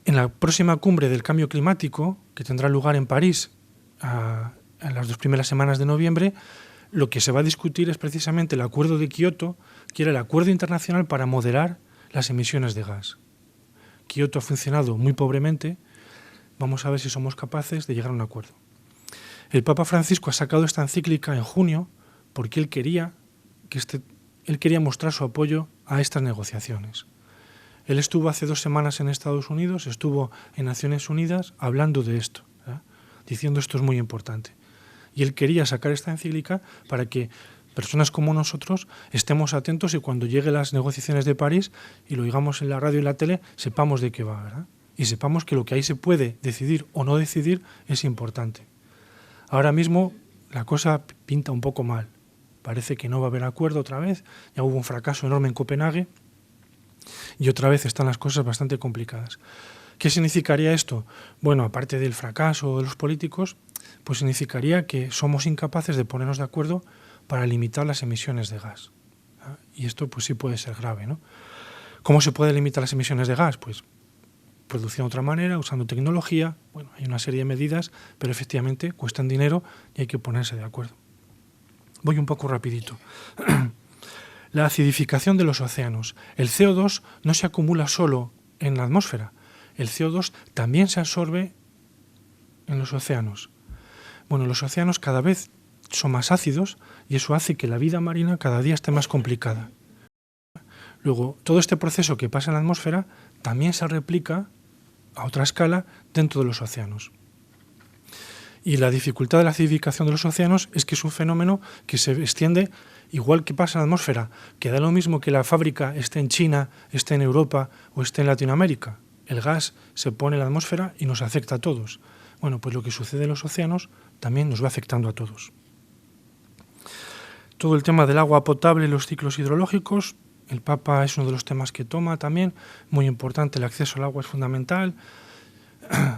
En la próxima cumbre del cambio climático, que tendrá lugar en París en las 2 primeras semanas de noviembre, lo que se va a discutir es precisamente el Acuerdo de Kioto, que era el acuerdo internacional para moderar las emisiones de gas. Kioto ha funcionado muy pobremente, vamos a ver si somos capaces de llegar a un acuerdo. El Papa Francisco ha sacado esta encíclica en junio porque él quería mostrar su apoyo a estas negociaciones. Él estuvo hace 2 semanas en Estados Unidos, estuvo en Naciones Unidas hablando de esto, ¿verdad? diciendo esto es muy importante. Y él quería sacar esta encíclica para que personas como nosotros estemos atentos y cuando lleguen las negociaciones de París y lo oigamos en la radio y la tele, sepamos de qué va, ¿verdad? Y sepamos que lo que ahí se puede decidir o no decidir es importante. Ahora mismo la cosa pinta un poco mal. Parece que no va a haber acuerdo otra vez. Ya hubo un fracaso enorme en Copenhague y otra vez están las cosas bastante complicadas. ¿Qué significaría esto? Bueno, aparte del fracaso de los políticos, pues significaría que somos incapaces de ponernos de acuerdo para limitar las emisiones de gas. Y esto pues sí puede ser grave, ¿no? ¿Cómo se puede limitar las emisiones de gas? Pues produciendo de otra manera, usando tecnología. Bueno, hay una serie de medidas, pero efectivamente cuestan dinero y hay que ponerse de acuerdo. Voy un poco rapidito. La acidificación de los océanos. El CO2 no se acumula solo en la atmósfera. El CO2 también se absorbe en los océanos. Bueno, los océanos cada vez son más ácidos y eso hace que la vida marina cada día esté más complicada. Luego, todo este proceso que pasa en la atmósfera también se replica a otra escala dentro de los océanos. Y la dificultad de la acidificación de los océanos es que es un fenómeno que se extiende igual que pasa en la atmósfera, que da lo mismo que la fábrica esté en China, esté en Europa o esté en Latinoamérica. El gas se pone en la atmósfera y nos afecta a todos. Bueno, pues lo que sucede en los océanos también nos va afectando a todos. Todo el tema del agua potable y los ciclos hidrológicos, el Papa es uno de los temas que toma también, muy importante, el acceso al agua es fundamental.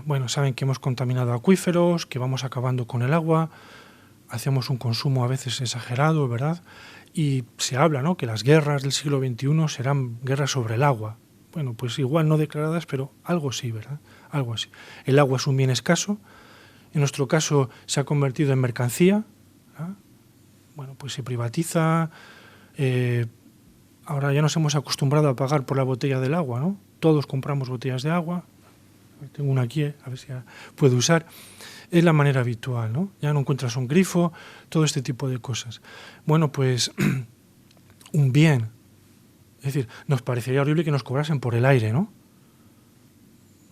Bueno, saben que hemos contaminado acuíferos, que vamos acabando con el agua, hacemos un consumo a veces exagerado, ¿verdad? Y se habla, ¿no?, que las guerras del siglo XXI serán guerras sobre el agua. Bueno, pues igual no declaradas, pero algo sí, ¿verdad? Algo así. El agua es un bien escaso, en nuestro caso se ha convertido en mercancía, ¿verdad? Bueno, pues se privatiza, ahora ya nos hemos acostumbrado a pagar por la botella del agua, ¿no? Todos compramos botellas de agua, tengo una aquí, a ver si la puedo usar. Es la manera habitual, ¿no? Ya no encuentras un grifo, todo este tipo de cosas. Bueno, pues un bien. Es decir, nos parecería horrible que nos cobrasen por el aire, ¿no?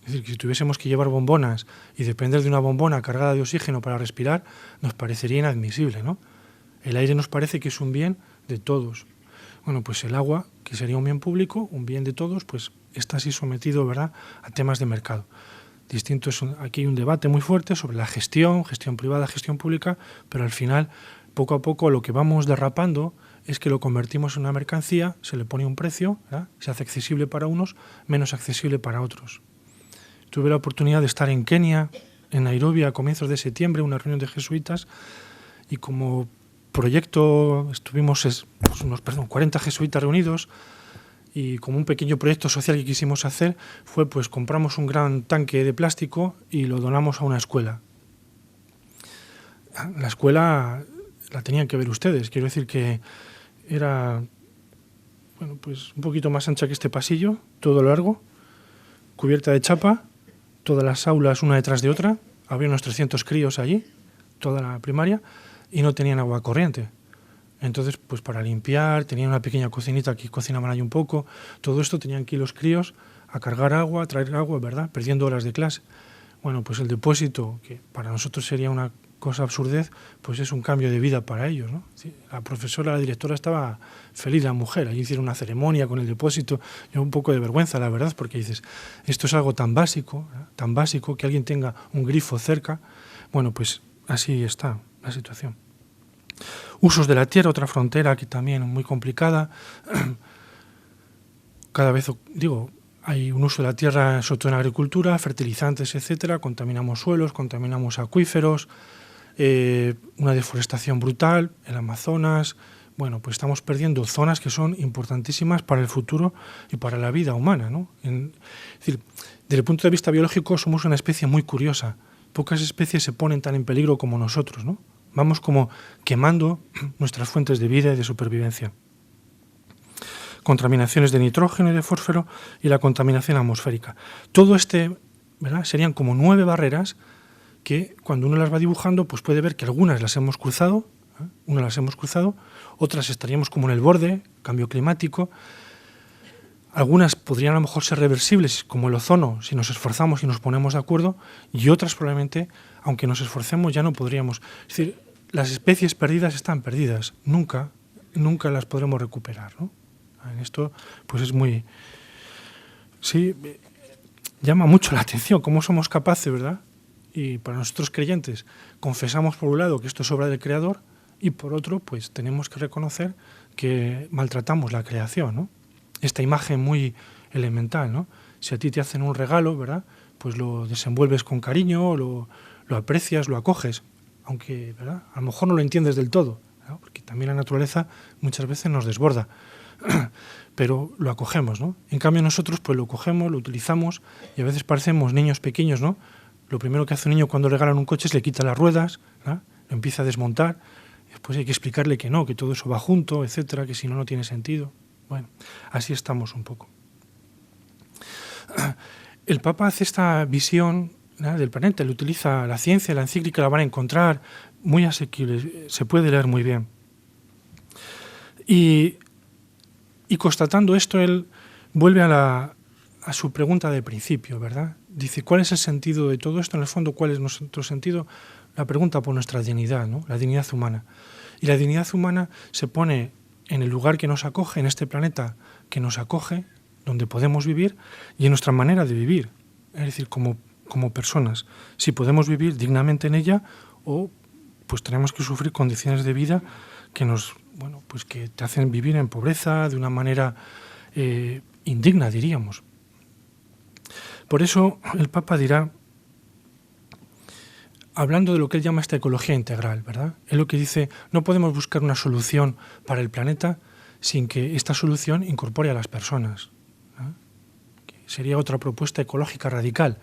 Es decir, que si tuviésemos que llevar bombonas y depender de una bombona cargada de oxígeno para respirar, nos parecería inadmisible, ¿no? El aire nos parece que es un bien de todos. Bueno, pues el agua, que sería un bien público, un bien de todos, pues está así sometido, ¿verdad?, a temas de mercado. Aquí hay un debate muy fuerte sobre la gestión privada, gestión pública, pero al final, poco a poco, lo que vamos derrapando es que lo convertimos en una mercancía, se le pone un precio, ¿verdad?, se hace accesible para unos, menos accesible para otros. Tuve la oportunidad de estar en Kenia, en Nairobi, a comienzos de septiembre, una reunión de jesuitas, y como proyecto estuvimos unos 40 jesuitas reunidos, y como un pequeño proyecto social que quisimos hacer fue, pues compramos un gran tanque de plástico y lo donamos a una escuela. La escuela la tenían que ver ustedes, quiero decir que era, bueno, pues un poquito más ancha que este pasillo, todo largo, cubierta de chapa, todas las aulas una detrás de otra, había unos 300 críos allí, toda la primaria, y no tenían agua corriente. Entonces, pues para limpiar, tenían una pequeña cocinita que cocinaban ahí un poco, todo esto tenían que ir los críos a cargar agua, a traer agua, ¿verdad?, perdiendo horas de clase. Bueno, pues el depósito, que para nosotros sería una cosa absurdez, pues es un cambio de vida para ellos, ¿no? Sí, la profesora, la directora estaba feliz, la mujer, allí hicieron una ceremonia con el depósito, yo un poco de vergüenza, la verdad, porque dices, esto es algo tan básico, que alguien tenga un grifo cerca. Bueno, pues así está la situación. Usos de la tierra, otra frontera que también muy complicada. Cada vez, hay un uso de la tierra, sobre todo en agricultura, fertilizantes, etcétera, contaminamos suelos, contaminamos acuíferos, una deforestación brutal, el Amazonas. Bueno, pues estamos perdiendo zonas que son importantísimas para el futuro y para la vida humana, ¿no? Es decir, desde el punto de vista biológico somos una especie muy curiosa. Pocas especies se ponen tan en peligro como nosotros, ¿no? Vamos como quemando nuestras fuentes de vida y de supervivencia. Contaminaciones de nitrógeno y de fósforo y la contaminación atmosférica. Todo ¿verdad?, serían como 9 barreras que cuando uno las va dibujando, pues puede ver que algunas las hemos cruzado, otras estaríamos como en el borde, cambio climático. Algunas podrían a lo mejor ser reversibles, como el ozono, si nos esforzamos y nos ponemos de acuerdo, y otras probablemente aunque nos esforcemos, ya no podríamos. Es decir, las especies perdidas están perdidas, nunca las podremos recuperar, ¿no? En esto, pues es muy... Sí, llama mucho la atención cómo somos capaces, ¿verdad? Y para nosotros creyentes, confesamos por un lado que esto es obra del Creador y por otro, pues tenemos que reconocer que maltratamos la creación, ¿no? Esta imagen muy elemental, ¿no? Si a ti te hacen un regalo, ¿verdad? Pues lo desenvuelves con cariño, lo aprecias, lo acoges, aunque, ¿verdad? A lo mejor no lo entiendes del todo, ¿no? Porque también la naturaleza muchas veces nos desborda, pero lo acogemos, ¿no? En cambio nosotros pues lo cogemos, lo utilizamos y a veces parecemos niños pequeños, ¿no? Lo primero que hace un niño cuando le regalan un coche es le quita las ruedas, ¿no? Lo empieza a desmontar, después hay que explicarle que no, que todo eso va junto, etcétera, que si no, no tiene sentido. Bueno, así estamos un poco. El Papa hace esta visión, ¿no?, del planeta, le utiliza la ciencia, la encíclica la van a encontrar muy asequible, se puede leer muy bien. Y constatando esto, él vuelve a su pregunta de principio, ¿verdad? Dice, ¿cuál es el sentido de todo esto? En el fondo, ¿cuál es nuestro sentido? La pregunta por nuestra dignidad, ¿no? La dignidad humana. Y la dignidad humana se pone en el lugar que nos acoge, en este planeta que nos acoge, donde podemos vivir, y en nuestra manera de vivir, es decir, como personas. Si podemos vivir dignamente en ella o pues tenemos que sufrir condiciones de vida que nos, bueno, pues que te hacen vivir en pobreza, de una manera indigna, diríamos. Por eso el Papa dirá, hablando de lo que él llama esta ecología integral, ¿verdad? Él lo que dice, no podemos buscar una solución para el planeta sin que esta solución incorpore a las personas, ¿no? Que sería otra propuesta ecológica radical.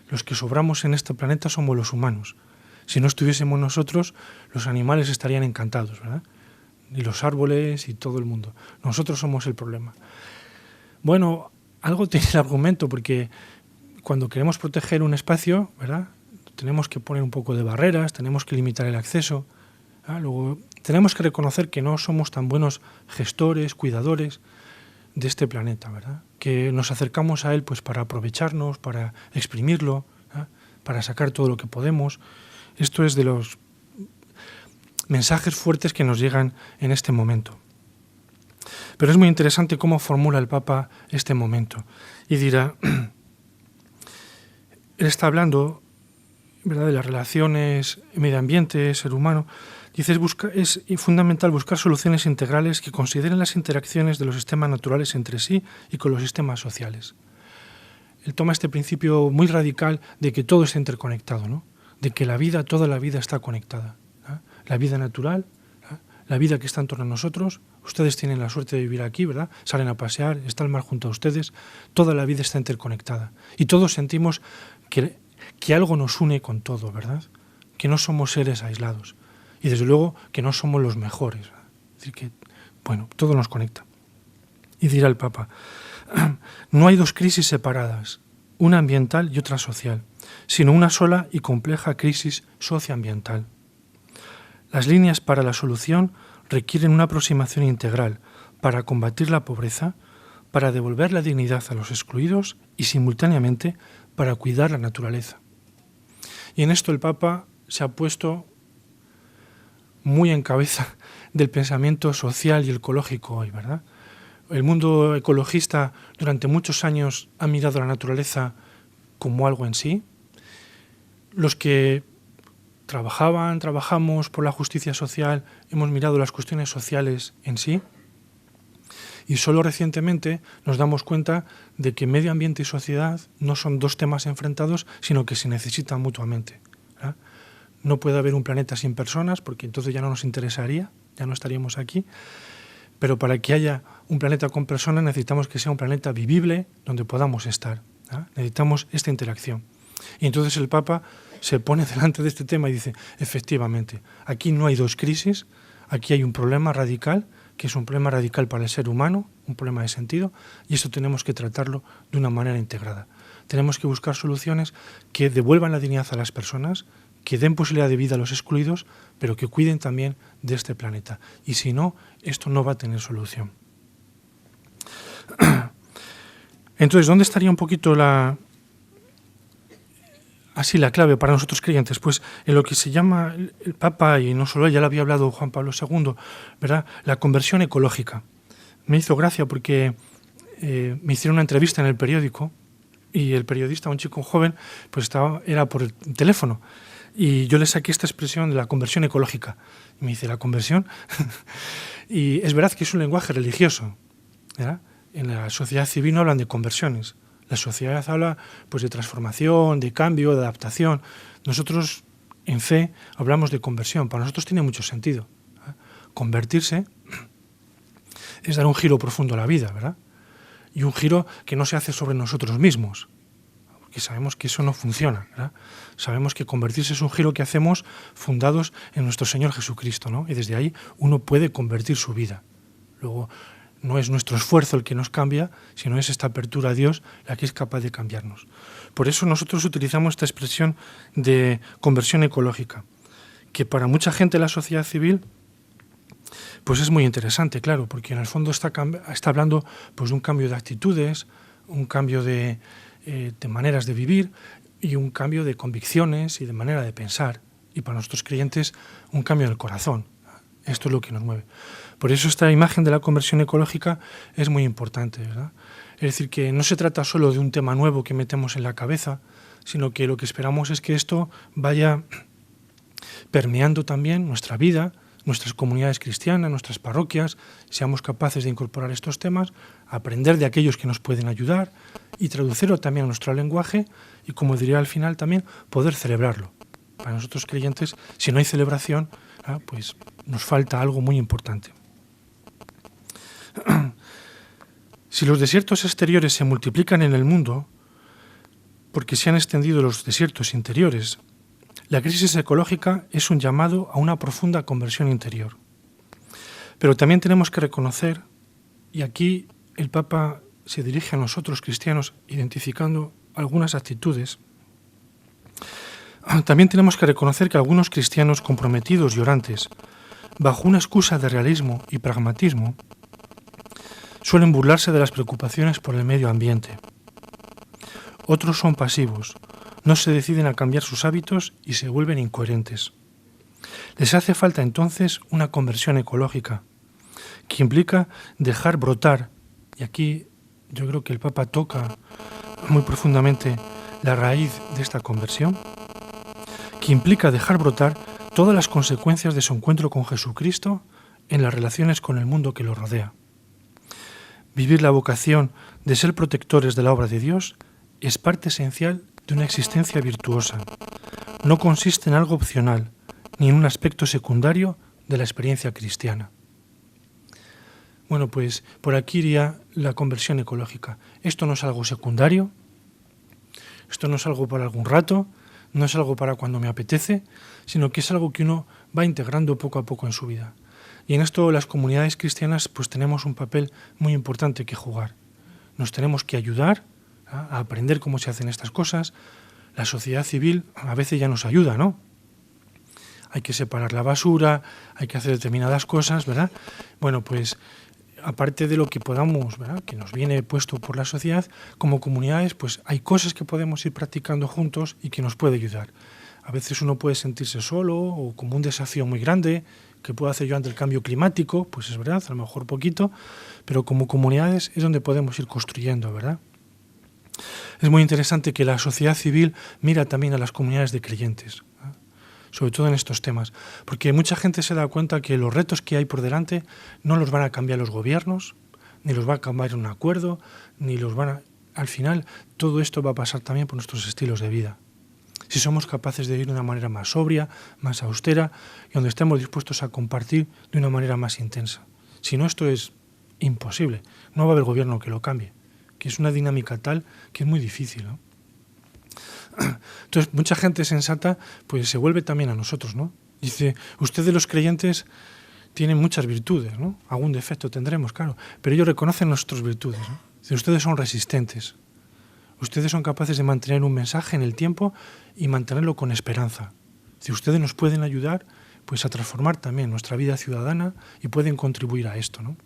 Los que sobramos en este planeta somos los humanos. Si no estuviésemos nosotros, los animales estarían encantados, ¿verdad? Y los árboles y todo el mundo. Nosotros somos el problema. Bueno, algo tiene el argumento, porque cuando queremos proteger un espacio, ¿verdad?, tenemos que poner un poco de barreras, tenemos que limitar el acceso, ¿verdad? Luego tenemos que reconocer que no somos tan buenos gestores, cuidadores de este planeta, ¿verdad? Que nos acercamos a él pues para aprovecharnos, para exprimirlo, ¿verdad?, para sacar todo lo que podemos. Esto es de los mensajes fuertes que nos llegan en este momento. Pero es muy interesante cómo formula el Papa este momento. Y dirá, él está hablando, ¿verdad?, de las relaciones medio ambiente, ser humano. Dice, es fundamental buscar soluciones integrales que consideren las interacciones de los sistemas naturales entre sí y con los sistemas sociales. Él toma este principio muy radical de que todo está interconectado, ¿no? De que la vida, toda la vida está conectada, ¿no? La vida natural, ¿no?, la vida que está en torno a nosotros. Ustedes tienen la suerte de vivir aquí, ¿verdad? Salen a pasear, está el mar junto a ustedes. Toda la vida está interconectada. Y todos sentimos que algo nos une con todo, ¿verdad? Que no somos seres aislados. Y desde luego que no somos los mejores, ¿verdad? Es decir, que, bueno, todo nos conecta. Y dirá el Papa, no hay dos crisis separadas, una ambiental y otra social, sino una sola y compleja crisis socioambiental. Las líneas para la solución requieren una aproximación integral para combatir la pobreza, para devolver la dignidad a los excluidos y simultáneamente para cuidar la naturaleza. Y en esto el Papa se ha puesto muy en cabeza del pensamiento social y ecológico hoy, ¿verdad? El mundo ecologista durante muchos años ha mirado a la naturaleza como algo en sí. Los que trabajamos por la justicia social, hemos mirado las cuestiones sociales en sí. Y solo recientemente nos damos cuenta de que medio ambiente y sociedad no son dos temas enfrentados, sino que se necesitan mutuamente, ¿verdad? No puede haber un planeta sin personas, porque entonces ya no nos interesaría, ya no estaríamos aquí. Pero para que haya un planeta con personas necesitamos que sea un planeta vivible donde podamos estar, ¿verdad? Necesitamos esta interacción. Y entonces el Papa se pone delante de este tema y dice, efectivamente, aquí no hay dos crisis, aquí hay un problema radical, que es un problema radical para el ser humano, un problema de sentido, y eso tenemos que tratarlo de una manera integrada. Tenemos que buscar soluciones que devuelvan la dignidad a las personas, que den posibilidad de vida a los excluidos, pero que cuiden también de este planeta. Y si no, esto no va a tener solución. Entonces, ¿dónde estaría un poquito así la clave para nosotros creyentes? Pues en lo que se llama el Papa, y no solo él, ya lo había hablado Juan Pablo II, ¿verdad? La conversión ecológica. Me hizo gracia porque me hicieron una entrevista en el periódico y el periodista, un chico joven, pues era por el teléfono. Y yo le saqué esta expresión de la conversión ecológica. Y me dice, ¿la conversión? Y es verdad que es un lenguaje religioso, ¿verdad? En la sociedad civil no hablan de conversiones. La sociedad habla pues, de transformación, de cambio, de adaptación. Nosotros, en fe, hablamos de conversión. Para nosotros tiene mucho sentido, ¿verdad? Convertirse es dar un giro profundo a la vida, ¿verdad? Y un giro que no se hace sobre nosotros mismos, porque sabemos que eso no funciona, ¿verdad? Sabemos que convertirse es un giro que hacemos fundados en nuestro Señor Jesucristo, ¿no? Y desde ahí uno puede convertir su vida. Luego, no es nuestro esfuerzo el que nos cambia, sino es esta apertura a Dios la que es capaz de cambiarnos. Por eso nosotros utilizamos esta expresión de conversión ecológica, que para mucha gente de la sociedad civil pues es muy interesante, claro, porque en el fondo está hablando pues, de un cambio de actitudes, un cambio de maneras de vivir y un cambio de convicciones y de manera de pensar. Y para nosotros creyentes, un cambio del corazón. Esto es lo que nos mueve. Por eso esta imagen de la conversión ecológica es muy importante, ¿verdad? Es decir, que no se trata solo de un tema nuevo que metemos en la cabeza, sino que lo que esperamos es que esto vaya permeando también nuestra vida, nuestras comunidades cristianas, nuestras parroquias, seamos capaces de incorporar estos temas, aprender de aquellos que nos pueden ayudar y traducirlo también a nuestro lenguaje y, como diría al final también, poder celebrarlo. Para nosotros creyentes, si no hay celebración, pues nos falta algo muy importante. Si los desiertos exteriores se multiplican en el mundo, porque se han extendido los desiertos interiores, la crisis ecológica es un llamado a una profunda conversión interior. Pero también tenemos que reconocer, y aquí el Papa se dirige a nosotros cristianos identificando algunas actitudes, también tenemos que reconocer que algunos cristianos comprometidos y orantes, bajo una excusa de realismo y pragmatismo, suelen burlarse de las preocupaciones por el medio ambiente. Otros son pasivos, no se deciden a cambiar sus hábitos y se vuelven incoherentes. Les hace falta entonces una conversión ecológica, que implica dejar brotar, y aquí yo creo que el Papa toca muy profundamente la raíz de esta conversión, que implica dejar brotar todas las consecuencias de su encuentro con Jesucristo en las relaciones con el mundo que lo rodea. Vivir la vocación de ser protectores de la obra de Dios es parte esencial de una existencia virtuosa. No consiste en algo opcional, ni en un aspecto secundario de la experiencia cristiana. Bueno, pues por aquí iría la conversión ecológica. Esto no es algo secundario, esto no es algo para algún rato, no es algo para cuando me apetece, sino que es algo que uno va integrando poco a poco en su vida. Y en esto las comunidades cristianas pues tenemos un papel muy importante que jugar. Nos tenemos que ayudar a aprender cómo se hacen estas cosas. La sociedad civil a veces ya nos ayuda, ¿no? Hay que separar la basura, hay que hacer determinadas cosas, ¿verdad? Bueno, pues aparte de lo que podamos, ¿verdad?, que nos viene puesto por la sociedad, como comunidades, pues hay cosas que podemos ir practicando juntos y que nos puede ayudar. A veces uno puede sentirse solo o como un desafío muy grande, que puedo hacer yo ante el cambio climático, pues es verdad, a lo mejor poquito, pero como comunidades es donde podemos ir construyendo, ¿verdad? Es muy interesante que la sociedad civil mira también a las comunidades de creyentes, ¿eh?, sobre todo en estos temas, porque mucha gente se da cuenta que los retos que hay por delante no los van a cambiar los gobiernos, ni los va a cambiar un acuerdo, ni los van a... Al final, todo esto va a pasar también por nuestros estilos de vida. Si somos capaces de vivir de una manera más sobria, más austera, y donde estemos dispuestos a compartir de una manera más intensa. Si no, esto es imposible. No va a haber gobierno que lo cambie, que es una dinámica tal que es muy difícil, ¿no? Entonces, mucha gente sensata pues se vuelve también a nosotros, ¿no? Dice, ustedes los creyentes tienen muchas virtudes, ¿no? Algún defecto tendremos, claro, pero ellos reconocen nuestras virtudes, ¿no? Dice, ustedes son resistentes, ustedes son capaces de mantener un mensaje en el tiempo y mantenerlo con esperanza. Dice, ustedes nos pueden ayudar pues a transformar también nuestra vida ciudadana y pueden contribuir a esto, ¿no?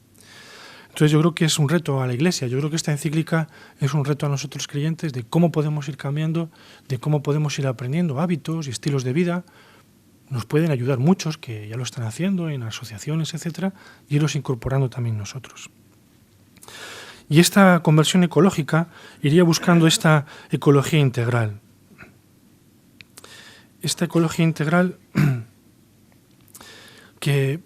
Entonces yo creo que es un reto a la Iglesia, yo creo que esta encíclica es un reto a nosotros creyentes de cómo podemos ir cambiando, de cómo podemos ir aprendiendo hábitos y estilos de vida. Nos pueden ayudar muchos que ya lo están haciendo en asociaciones, etcétera, y irlos incorporando también nosotros. Y esta conversión ecológica iría buscando esta ecología integral. Esta ecología integral que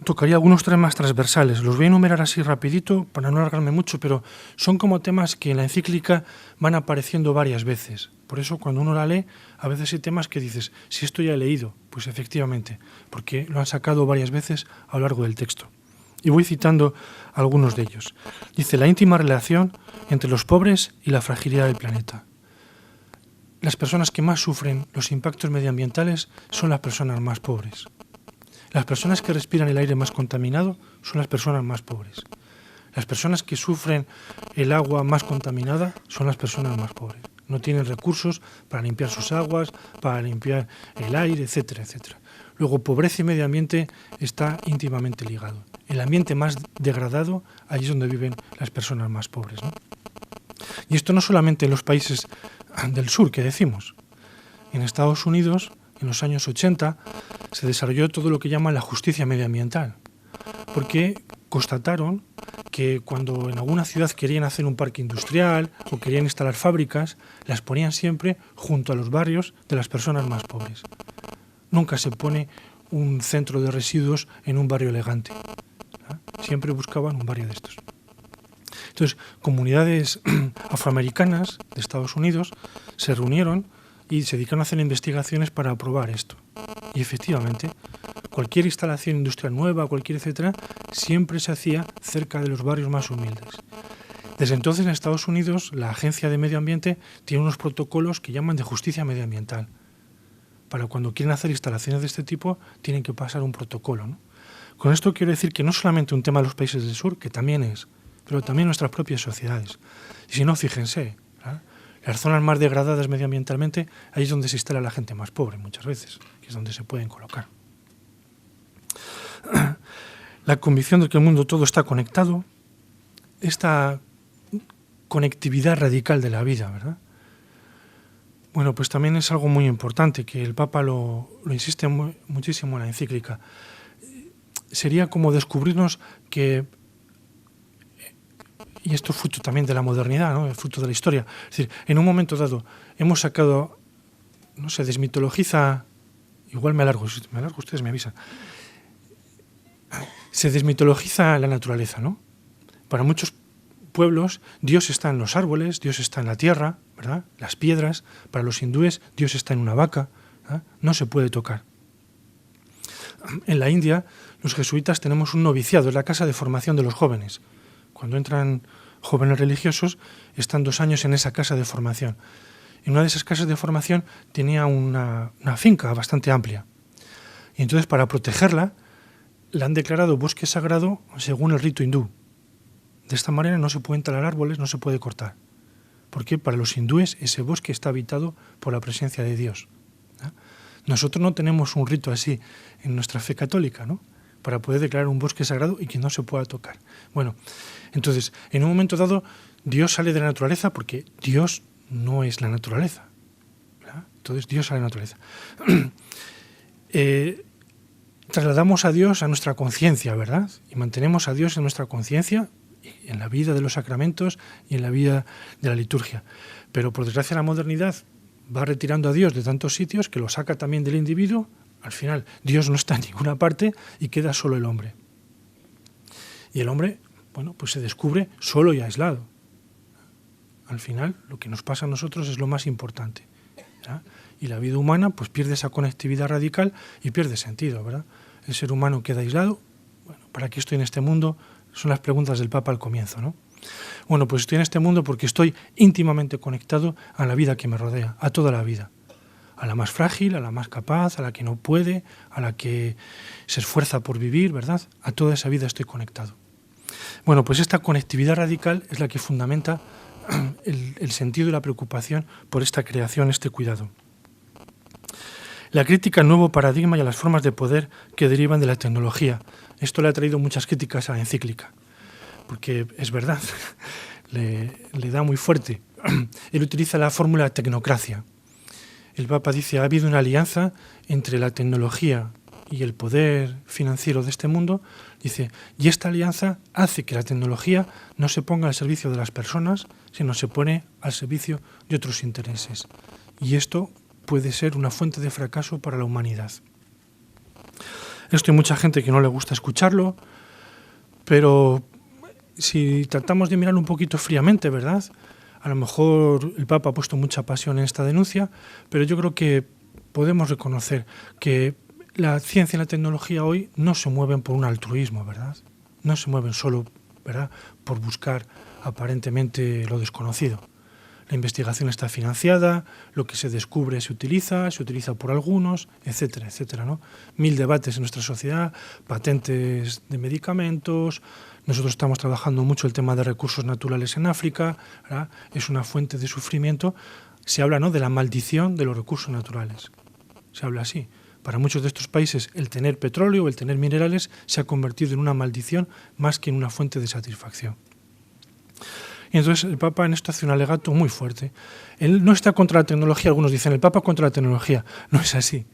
tocaría algunos temas transversales. Los voy a enumerar así rapidito para no alargarme mucho, pero son como temas que en la encíclica van apareciendo varias veces. Por eso cuando uno la lee, a veces hay temas que dices, si esto ya he leído, pues efectivamente, porque lo han sacado varias veces a lo largo del texto. Y voy citando algunos de ellos. Dice, la íntima relación entre los pobres y la fragilidad del planeta. Las personas que más sufren los impactos medioambientales son las personas más pobres. Las personas que respiran el aire más contaminado son las personas más pobres. Las personas que sufren el agua más contaminada son las personas más pobres. No tienen recursos para limpiar sus aguas, para limpiar el aire, etcétera, etcétera. Luego, pobreza y medio ambiente está íntimamente ligado. El ambiente más degradado, allí es donde viven las personas más pobres, ¿no? Y esto no solamente en los países del sur, que decimos. En Estados Unidos, en los años 80, se desarrolló todo lo que llaman la justicia medioambiental, porque constataron que cuando en alguna ciudad querían hacer un parque industrial o querían instalar fábricas, las ponían siempre junto a los barrios de las personas más pobres. Nunca se pone un centro de residuos en un barrio elegante, ¿no? Siempre buscaban un barrio de estos. Entonces, comunidades afroamericanas de Estados Unidos se reunieron y se dedicaron a hacer investigaciones para probar esto. Y efectivamente, cualquier instalación industrial nueva, cualquier etcétera, siempre se hacía cerca de los barrios más humildes. Desde entonces en Estados Unidos la Agencia de Medio Ambiente tiene unos protocolos que llaman de justicia medioambiental. Para cuando quieren hacer instalaciones de este tipo tienen que pasar un protocolo, ¿no? Con esto quiero decir que no solamente un tema de los países del sur, que también es, pero también nuestras propias sociedades. Y si no, fíjense, ¿verdad? Las zonas más degradadas medioambientalmente, ahí es donde se instala la gente más pobre muchas veces, que es donde se pueden colocar. La convicción de que el mundo todo está conectado, esta conectividad radical de la vida, ¿verdad? Bueno, pues también es algo muy importante, que el Papa lo insiste muchísimo en la encíclica. Sería como descubrirnos que, y esto es fruto también de la modernidad, ¿no? Es fruto de la historia. Es decir, en un momento dado hemos sacado, no sé, desmitologiza, igual me alargo ustedes me avisan. Se desmitologiza la naturaleza, ¿no? Para muchos pueblos, Dios está en los árboles, Dios está en la tierra, ¿verdad? Las piedras. Para los hindúes, Dios está en una vaca, ¿verdad? No se puede tocar. En la India, los jesuitas tenemos un noviciado, es la casa de formación de los jóvenes. Cuando entran jóvenes religiosos, están 2 años en esa casa de formación. En una de esas casas de formación tenía una finca bastante amplia. Y entonces, para protegerla, la han declarado bosque sagrado según el rito hindú. De esta manera no se pueden talar árboles, no se puede cortar. Porque para los hindúes ese bosque está habitado por la presencia de Dios, ¿no? Nosotros no tenemos un rito así en nuestra fe católica, ¿no? Para poder declarar un bosque sagrado y que no se pueda tocar. Bueno, entonces, en un momento dado, Dios sale de la naturaleza porque Dios no es la naturaleza, ¿verdad? Entonces, Dios sale de la naturaleza. Trasladamos a Dios a nuestra conciencia, ¿verdad? Y mantenemos a Dios en nuestra conciencia, en la vida de los sacramentos y en la vida de la liturgia. Pero por desgracia la modernidad va retirando a Dios de tantos sitios que lo saca también del individuo. Al final Dios no está en ninguna parte y queda solo el hombre. Y el hombre, bueno, pues se descubre solo y aislado. Al final lo que nos pasa a nosotros es lo más importante, ¿verdad? Y la vida humana pues pierde esa conectividad radical y pierde sentido, ¿verdad? El ser humano queda aislado. Bueno, ¿para qué estoy en este mundo? Son las preguntas del Papa al comienzo, ¿no? Bueno, pues estoy en este mundo porque estoy íntimamente conectado a la vida que me rodea, a toda la vida. A la más frágil, a la más capaz, a la que no puede, a la que se esfuerza por vivir, ¿verdad? A toda esa vida estoy conectado. Bueno, pues esta conectividad radical es la que fundamenta el sentido y la preocupación por esta creación, este cuidado. La crítica al nuevo paradigma y a las formas de poder que derivan de la tecnología. Esto le ha traído muchas críticas a la encíclica. porque es verdad, le da muy fuerte. Él utiliza la fórmula tecnocracia. El Papa dice, ha habido una alianza entre la tecnología y el poder financiero de este mundo, dice, y esta alianza hace que la tecnología no se ponga al servicio de las personas, sino se pone al servicio de otros intereses. Y esto puede ser una fuente de fracaso para la humanidad. Esto hay mucha gente que no le gusta escucharlo, pero si tratamos de mirarlo un poquito fríamente, ¿verdad? A lo mejor el Papa ha puesto mucha pasión en esta denuncia, pero yo creo que podemos reconocer que la ciencia y la tecnología hoy no se mueven por un altruismo, ¿verdad? No se mueven solo, ¿verdad?, por buscar aparentemente lo desconocido. La investigación está financiada, lo que se descubre se utiliza por algunos, etcétera, etcétera, ¿no? 1000 debates en nuestra sociedad, patentes de medicamentos. Nosotros estamos trabajando mucho el tema de recursos naturales en África, ¿verdad? Es una fuente de sufrimiento. Se habla, ¿no?, de la maldición de los recursos naturales. Se habla así. Para muchos de estos países el tener petróleo o el tener minerales se ha convertido en una maldición más que en una fuente de satisfacción. Y entonces el Papa en esto hace un alegato muy fuerte. Él no está contra la tecnología, algunos dicen el Papa contra la tecnología. No es así,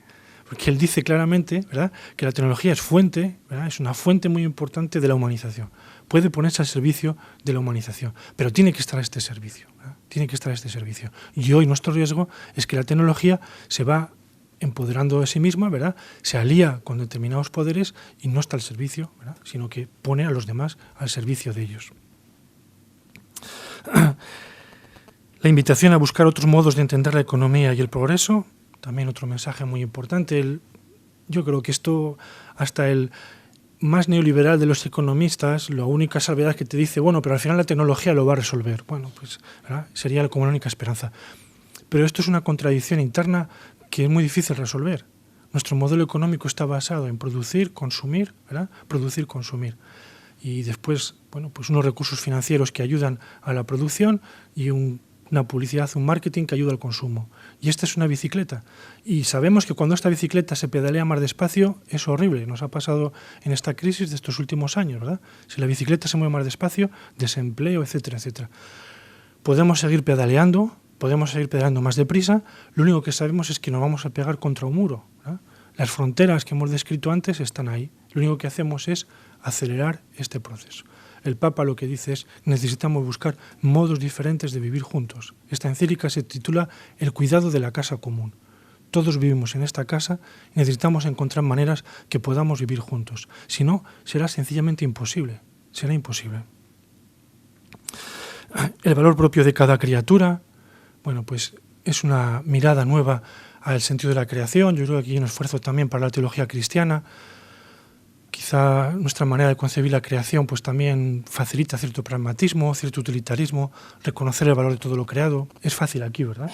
porque él dice claramente, ¿verdad?, que la tecnología es fuente, ¿verdad?, es una fuente muy importante de la humanización. Puede ponerse al servicio de la humanización, pero tiene que estar a este servicio, ¿verdad? Tiene que estar a este servicio. Y hoy nuestro riesgo es que la tecnología se va empoderando de sí misma, ¿verdad?, se alía con determinados poderes y no está al servicio, ¿verdad?, sino que pone a los demás al servicio de ellos. La invitación a buscar otros modos de entender la economía y el progreso, también otro mensaje muy importante. Yo creo que esto, hasta el más neoliberal de los economistas, la única salvedad que te dice, bueno, pero al final la tecnología lo va a resolver. Bueno, pues, ¿verdad?, sería como la única esperanza. Pero esto es una contradicción interna que es muy difícil resolver. Nuestro modelo económico está basado en producir, consumir, ¿verdad?, producir, consumir. Y después, bueno, pues unos recursos financieros que ayudan a la producción y una publicidad, un marketing que ayuda al consumo. Y esta es una bicicleta. Y sabemos que cuando esta bicicleta se pedalea más despacio es horrible. Nos ha pasado en esta crisis de estos últimos años, ¿verdad? Si la bicicleta se mueve más despacio, desempleo, etcétera, etcétera. Podemos seguir pedaleando más deprisa. Lo único que sabemos es que nos vamos a pegar contra un muro, ¿verdad? Las fronteras que hemos descrito antes están ahí. Lo único que hacemos es acelerar este proceso. El Papa lo que dice es necesitamos buscar modos diferentes de vivir juntos. Esta encíclica se titula El cuidado de la casa común. Todos vivimos en esta casa y necesitamos encontrar maneras que podamos vivir juntos. Si no, será sencillamente imposible. Será imposible. El valor propio de cada criatura, bueno, pues es una mirada nueva al sentido de la creación. Yo creo que aquí hay un esfuerzo también para la teología cristiana. Quizá nuestra manera de concebir la creación pues también facilita cierto pragmatismo, cierto utilitarismo, reconocer el valor de todo lo creado. Es fácil aquí, ¿verdad?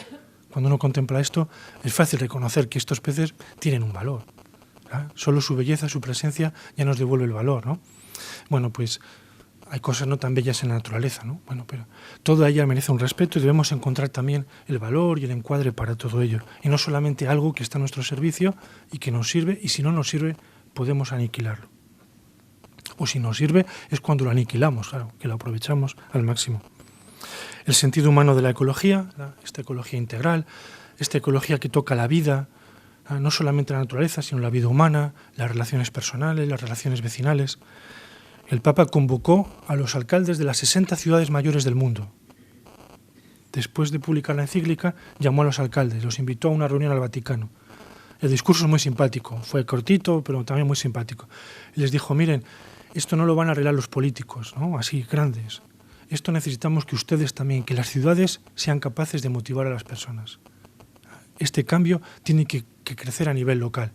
Cuando uno contempla esto, es fácil reconocer que estos peces tienen un valor, ¿verdad? Solo su belleza, su presencia ya nos devuelve el valor, ¿no? Bueno, pues hay cosas no tan bellas en la naturaleza, ¿no? Bueno, pero toda ella merece un respeto y debemos encontrar también el valor y el encuadre para todo ello. Y no solamente algo que está a nuestro servicio y que nos sirve, y si no nos sirve, podemos aniquilarlo. O si nos sirve es cuando lo aniquilamos, claro, que lo aprovechamos al máximo. El sentido humano de la ecología, esta ecología integral, esta ecología que toca la vida, no solamente la naturaleza, sino la vida humana, las relaciones personales, las relaciones vecinales. El Papa convocó a los alcaldes de las 60 ciudades mayores del mundo. Después de publicar la encíclica, llamó a los alcaldes, los invitó a una reunión al Vaticano. El discurso es muy simpático, fue cortito, pero también muy simpático. Y les dijo, miren, esto no lo van a arreglar los políticos, ¿no?, así, grandes. Esto necesitamos que ustedes también, que las ciudades sean capaces de motivar a las personas. Este cambio tiene que crecer a nivel local.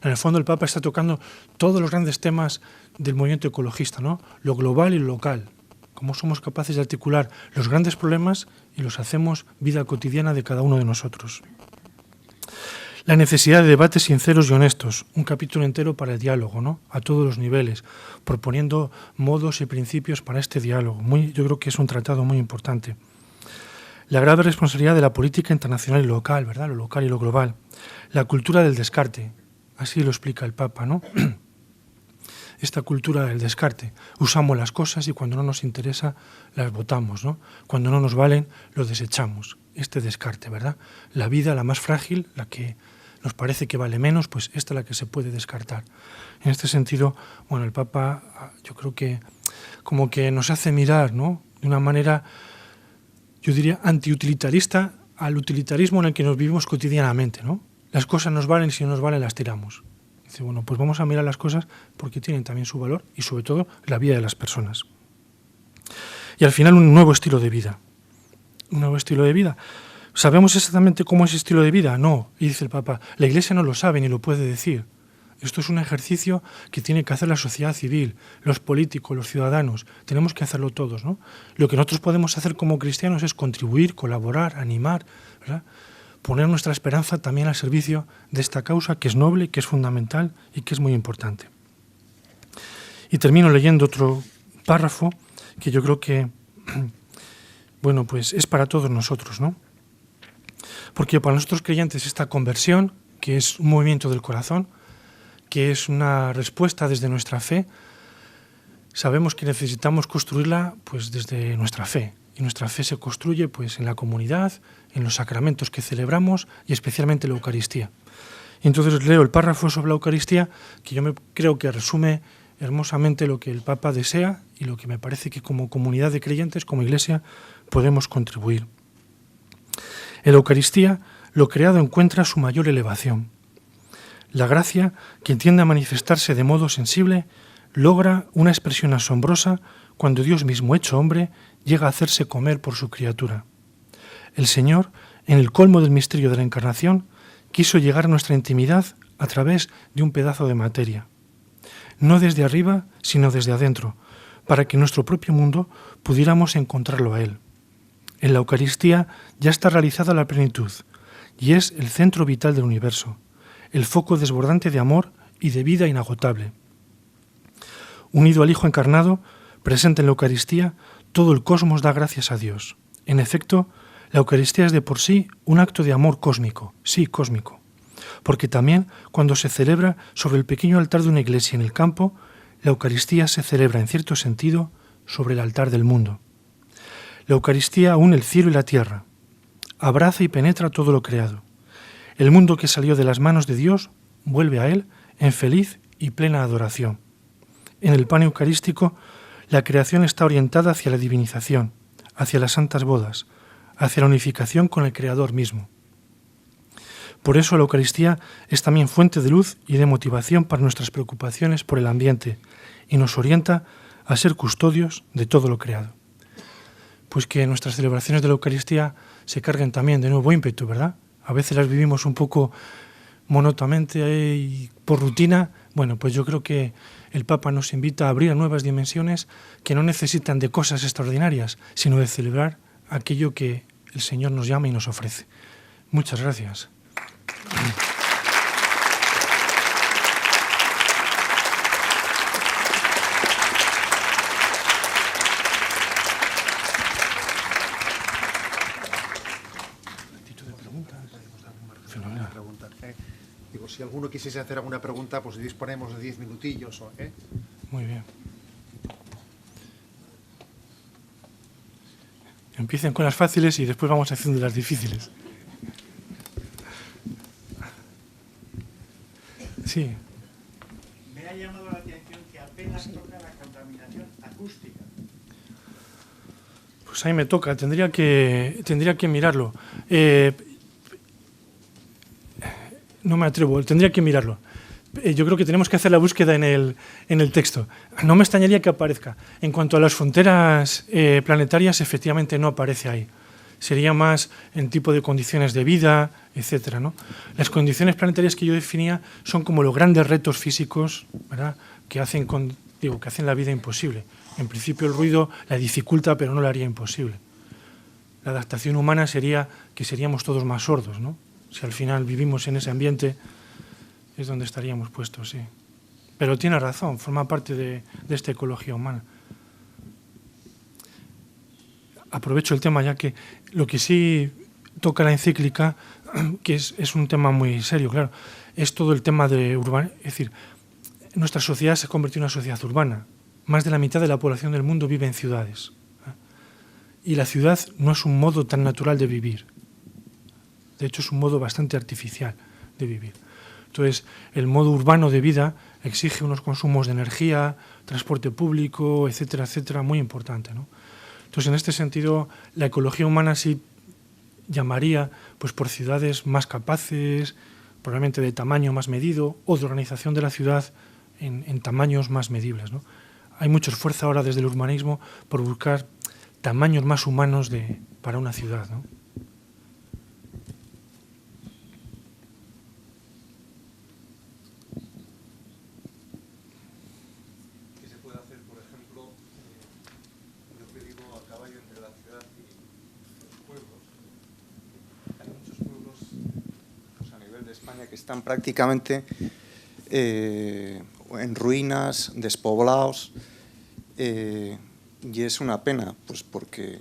En el fondo el Papa está tocando todos los grandes temas del movimiento ecologista, ¿no?, lo global y lo local. Cómo somos capaces de articular los grandes problemas y los hacemos vida cotidiana de cada uno de nosotros. La necesidad de debates sinceros y honestos, un capítulo entero para el diálogo, ¿no?, a todos los niveles, proponiendo modos y principios para este diálogo. Yo creo que es un tratado muy importante. La grave responsabilidad de la política internacional y local, ¿verdad?, lo local y lo global. La cultura del descarte, así lo explica el Papa, ¿no? esta cultura del descarte. Usamos las cosas y cuando no nos interesa las botamos, ¿no? Cuando no nos valen, lo desechamos. Este descarte, ¿verdad? La vida, la más frágil, la que nos parece que vale menos, pues esta es la que se puede descartar. En este sentido, bueno, el Papa, yo creo que como que nos hace mirar, ¿no?, de una manera, yo diría, antiutilitarista al utilitarismo en el que nos vivimos cotidianamente, ¿no? Las cosas nos valen y si no nos valen las tiramos. Dice, bueno, pues vamos a mirar las cosas porque tienen también su valor y sobre todo la vida de las personas. Y al final un nuevo estilo de vida. Un nuevo estilo de vida. ¿Sabemos exactamente cómo es ese estilo de vida? No, y dice el Papa, la Iglesia no lo sabe ni lo puede decir. Esto es un ejercicio que tiene que hacer la sociedad civil, los políticos, los ciudadanos. Tenemos que hacerlo todos, ¿no? Lo que nosotros podemos hacer como cristianos es contribuir, colaborar, animar, ¿verdad? Poner nuestra esperanza también al servicio de esta causa que es noble, que es fundamental y que es muy importante. Y termino leyendo otro párrafo que yo creo que, bueno, pues es para todos nosotros, ¿no? Porque para nosotros creyentes esta conversión, que es un movimiento del corazón, que es una respuesta desde nuestra fe, sabemos que necesitamos construirla pues desde nuestra fe. Y nuestra fe se construye pues en la comunidad, en los sacramentos que celebramos y especialmente la Eucaristía. Y entonces leo el párrafo sobre la Eucaristía, que creo que resume hermosamente lo que el Papa desea y lo que me parece que como comunidad de creyentes, como Iglesia, podemos contribuir. En la Eucaristía, lo creado encuentra su mayor elevación. La gracia, que tiende a manifestarse de modo sensible, logra una expresión asombrosa cuando Dios mismo hecho hombre llega a hacerse comer por su criatura. El Señor, en el colmo del misterio de la Encarnación, quiso llegar a nuestra intimidad a través de un pedazo de materia. No desde arriba, sino desde adentro, para que en nuestro propio mundo pudiéramos encontrarlo a Él. En la Eucaristía ya está realizada la plenitud, y es el centro vital del universo, el foco desbordante de amor y de vida inagotable. Unido al Hijo encarnado, presente en la Eucaristía, todo el cosmos da gracias a Dios. En efecto, la Eucaristía es de por sí un acto de amor cósmico, sí, cósmico, porque también cuando se celebra sobre el pequeño altar de una iglesia en el campo, la Eucaristía se celebra en cierto sentido sobre el altar del mundo. La Eucaristía une el cielo y la tierra, abraza y penetra todo lo creado. El mundo que salió de las manos de Dios vuelve a Él en feliz y plena adoración. En el pan eucarístico, la creación está orientada hacia la divinización, hacia las santas bodas, hacia la unificación con el Creador mismo. Por eso la Eucaristía es también fuente de luz y de motivación para nuestras preocupaciones por el ambiente y nos orienta a ser custodios de todo lo creado. Pues que nuestras celebraciones de la Eucaristía se carguen también de nuevo ímpetu, ¿verdad? A veces las vivimos un poco monótonamente y por rutina. Bueno, pues yo creo que el Papa nos invita a abrir a nuevas dimensiones que no necesitan de cosas extraordinarias, sino de celebrar aquello que el Señor nos llama y nos ofrece. Muchas gracias. Digo, si alguno quisiese hacer alguna pregunta, pues disponemos de 10 minutillos. Muy bien. Empiecen con las fáciles y después vamos haciendo las difíciles. Sí. Me ha llamado la atención que apenas toca la contaminación acústica. Pues ahí me toca, tendría que mirarlo. No me atrevo, tendría que mirarlo. Yo creo que tenemos que hacer la búsqueda en el texto. No me extrañaría que aparezca. En cuanto a las fronteras planetarias, efectivamente no aparece ahí. Sería más en tipo de condiciones de vida, etcétera, ¿no? Las condiciones planetarias que yo definía son como los grandes retos físicos, ¿verdad?, que hacen la vida imposible. En principio el ruido la dificulta, pero no la haría imposible. La adaptación humana sería que seríamos todos más sordos, ¿no? Si al final vivimos en ese ambiente, es donde estaríamos puestos, sí. Pero tiene razón, forma parte de esta ecología humana. Aprovecho el tema, ya que lo que sí toca la encíclica, que es un tema muy serio, claro, es todo el tema de urbanismo. Es decir, nuestra sociedad se ha convertido en una sociedad urbana. Más de la mitad de la población del mundo vive en ciudades. Y la ciudad no es un modo tan natural de vivir. De hecho, es un modo bastante artificial de vivir. Entonces, el modo urbano de vida exige unos consumos de energía, transporte público, etcétera, etcétera, muy importante, ¿no? Entonces, en este sentido, la ecología humana sí llamaría pues, por ciudades más capaces, probablemente de tamaño más medido, o de organización de la ciudad en tamaños más medibles, ¿no? Hay mucho esfuerzo ahora desde el urbanismo por buscar tamaños más humanos para una ciudad, ¿no? ¿Qué se puede hacer, por ejemplo, yo que vivo a caballo entre la ciudad y los pueblos? Hay muchos pueblos pues, a nivel de España que están prácticamente en ruinas, despoblados, y es una pena, pues porque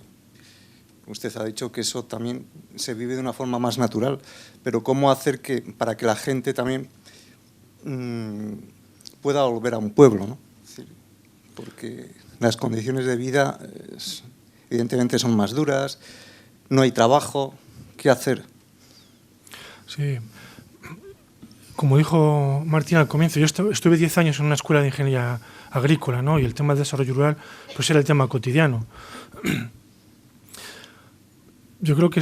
usted ha dicho que eso también se vive de una forma más natural, pero ¿cómo hacer para que la gente también pueda volver a un pueblo, ¿no? Es decir, porque las condiciones de vida evidentemente son más duras, no hay trabajo, ¿qué hacer? Sí. Como dijo Martín al comienzo, yo estuve 10 años en una escuela de ingeniería agrícola, ¿no? Y el tema del desarrollo rural pues era el tema cotidiano. Yo creo que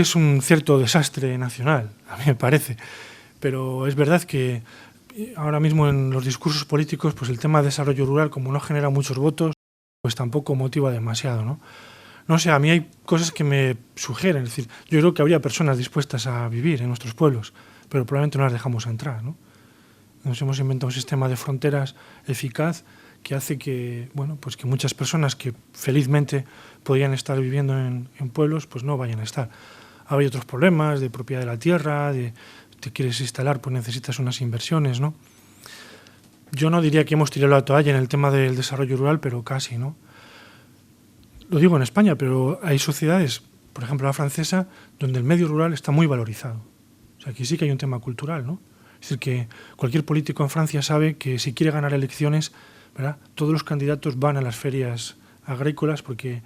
es un cierto desastre nacional, a mí me parece. Pero es verdad que ahora mismo en los discursos políticos pues el tema de desarrollo rural, como no genera muchos votos, pues tampoco motiva demasiado, ¿no? No sé, a mí hay cosas que me sugieren. Es decir, yo creo que habría personas dispuestas a vivir en nuestros pueblos, pero probablemente no las dejamos entrar, ¿no? Nos hemos inventado un sistema de fronteras eficaz que hace que, bueno, pues que muchas personas que felizmente podían estar viviendo en pueblos, pues no vayan a estar. Hay otros problemas de propiedad de la tierra, te quieres instalar, pues necesitas unas inversiones, ¿no? Yo no diría que hemos tirado la toalla en el tema del desarrollo rural, pero casi, ¿no? Lo digo en España, pero hay sociedades, por ejemplo la francesa, donde el medio rural está muy valorizado. O sea, aquí sí que hay un tema cultural, ¿no? Es decir, que cualquier político en Francia sabe que si quiere ganar elecciones, ¿verdad?, todos los candidatos van a las ferias agrícolas porque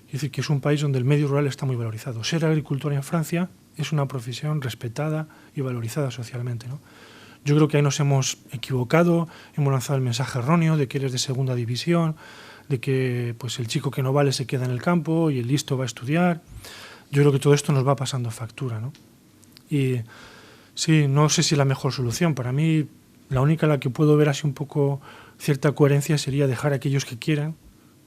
es decir, que es un país donde el medio rural está muy valorizado. Ser agricultor en Francia es una profesión respetada y valorizada socialmente, ¿no? Yo creo que ahí nos hemos equivocado, hemos lanzado el mensaje erróneo de que eres de segunda división, de que pues, el chico que no vale se queda en el campo y el listo va a estudiar. Yo creo que todo esto nos va pasando factura, ¿no? Y sí, no sé si es la mejor solución. Para mí, la única en la que puedo ver así un poco cierta coherencia sería dejar a aquellos que quieran,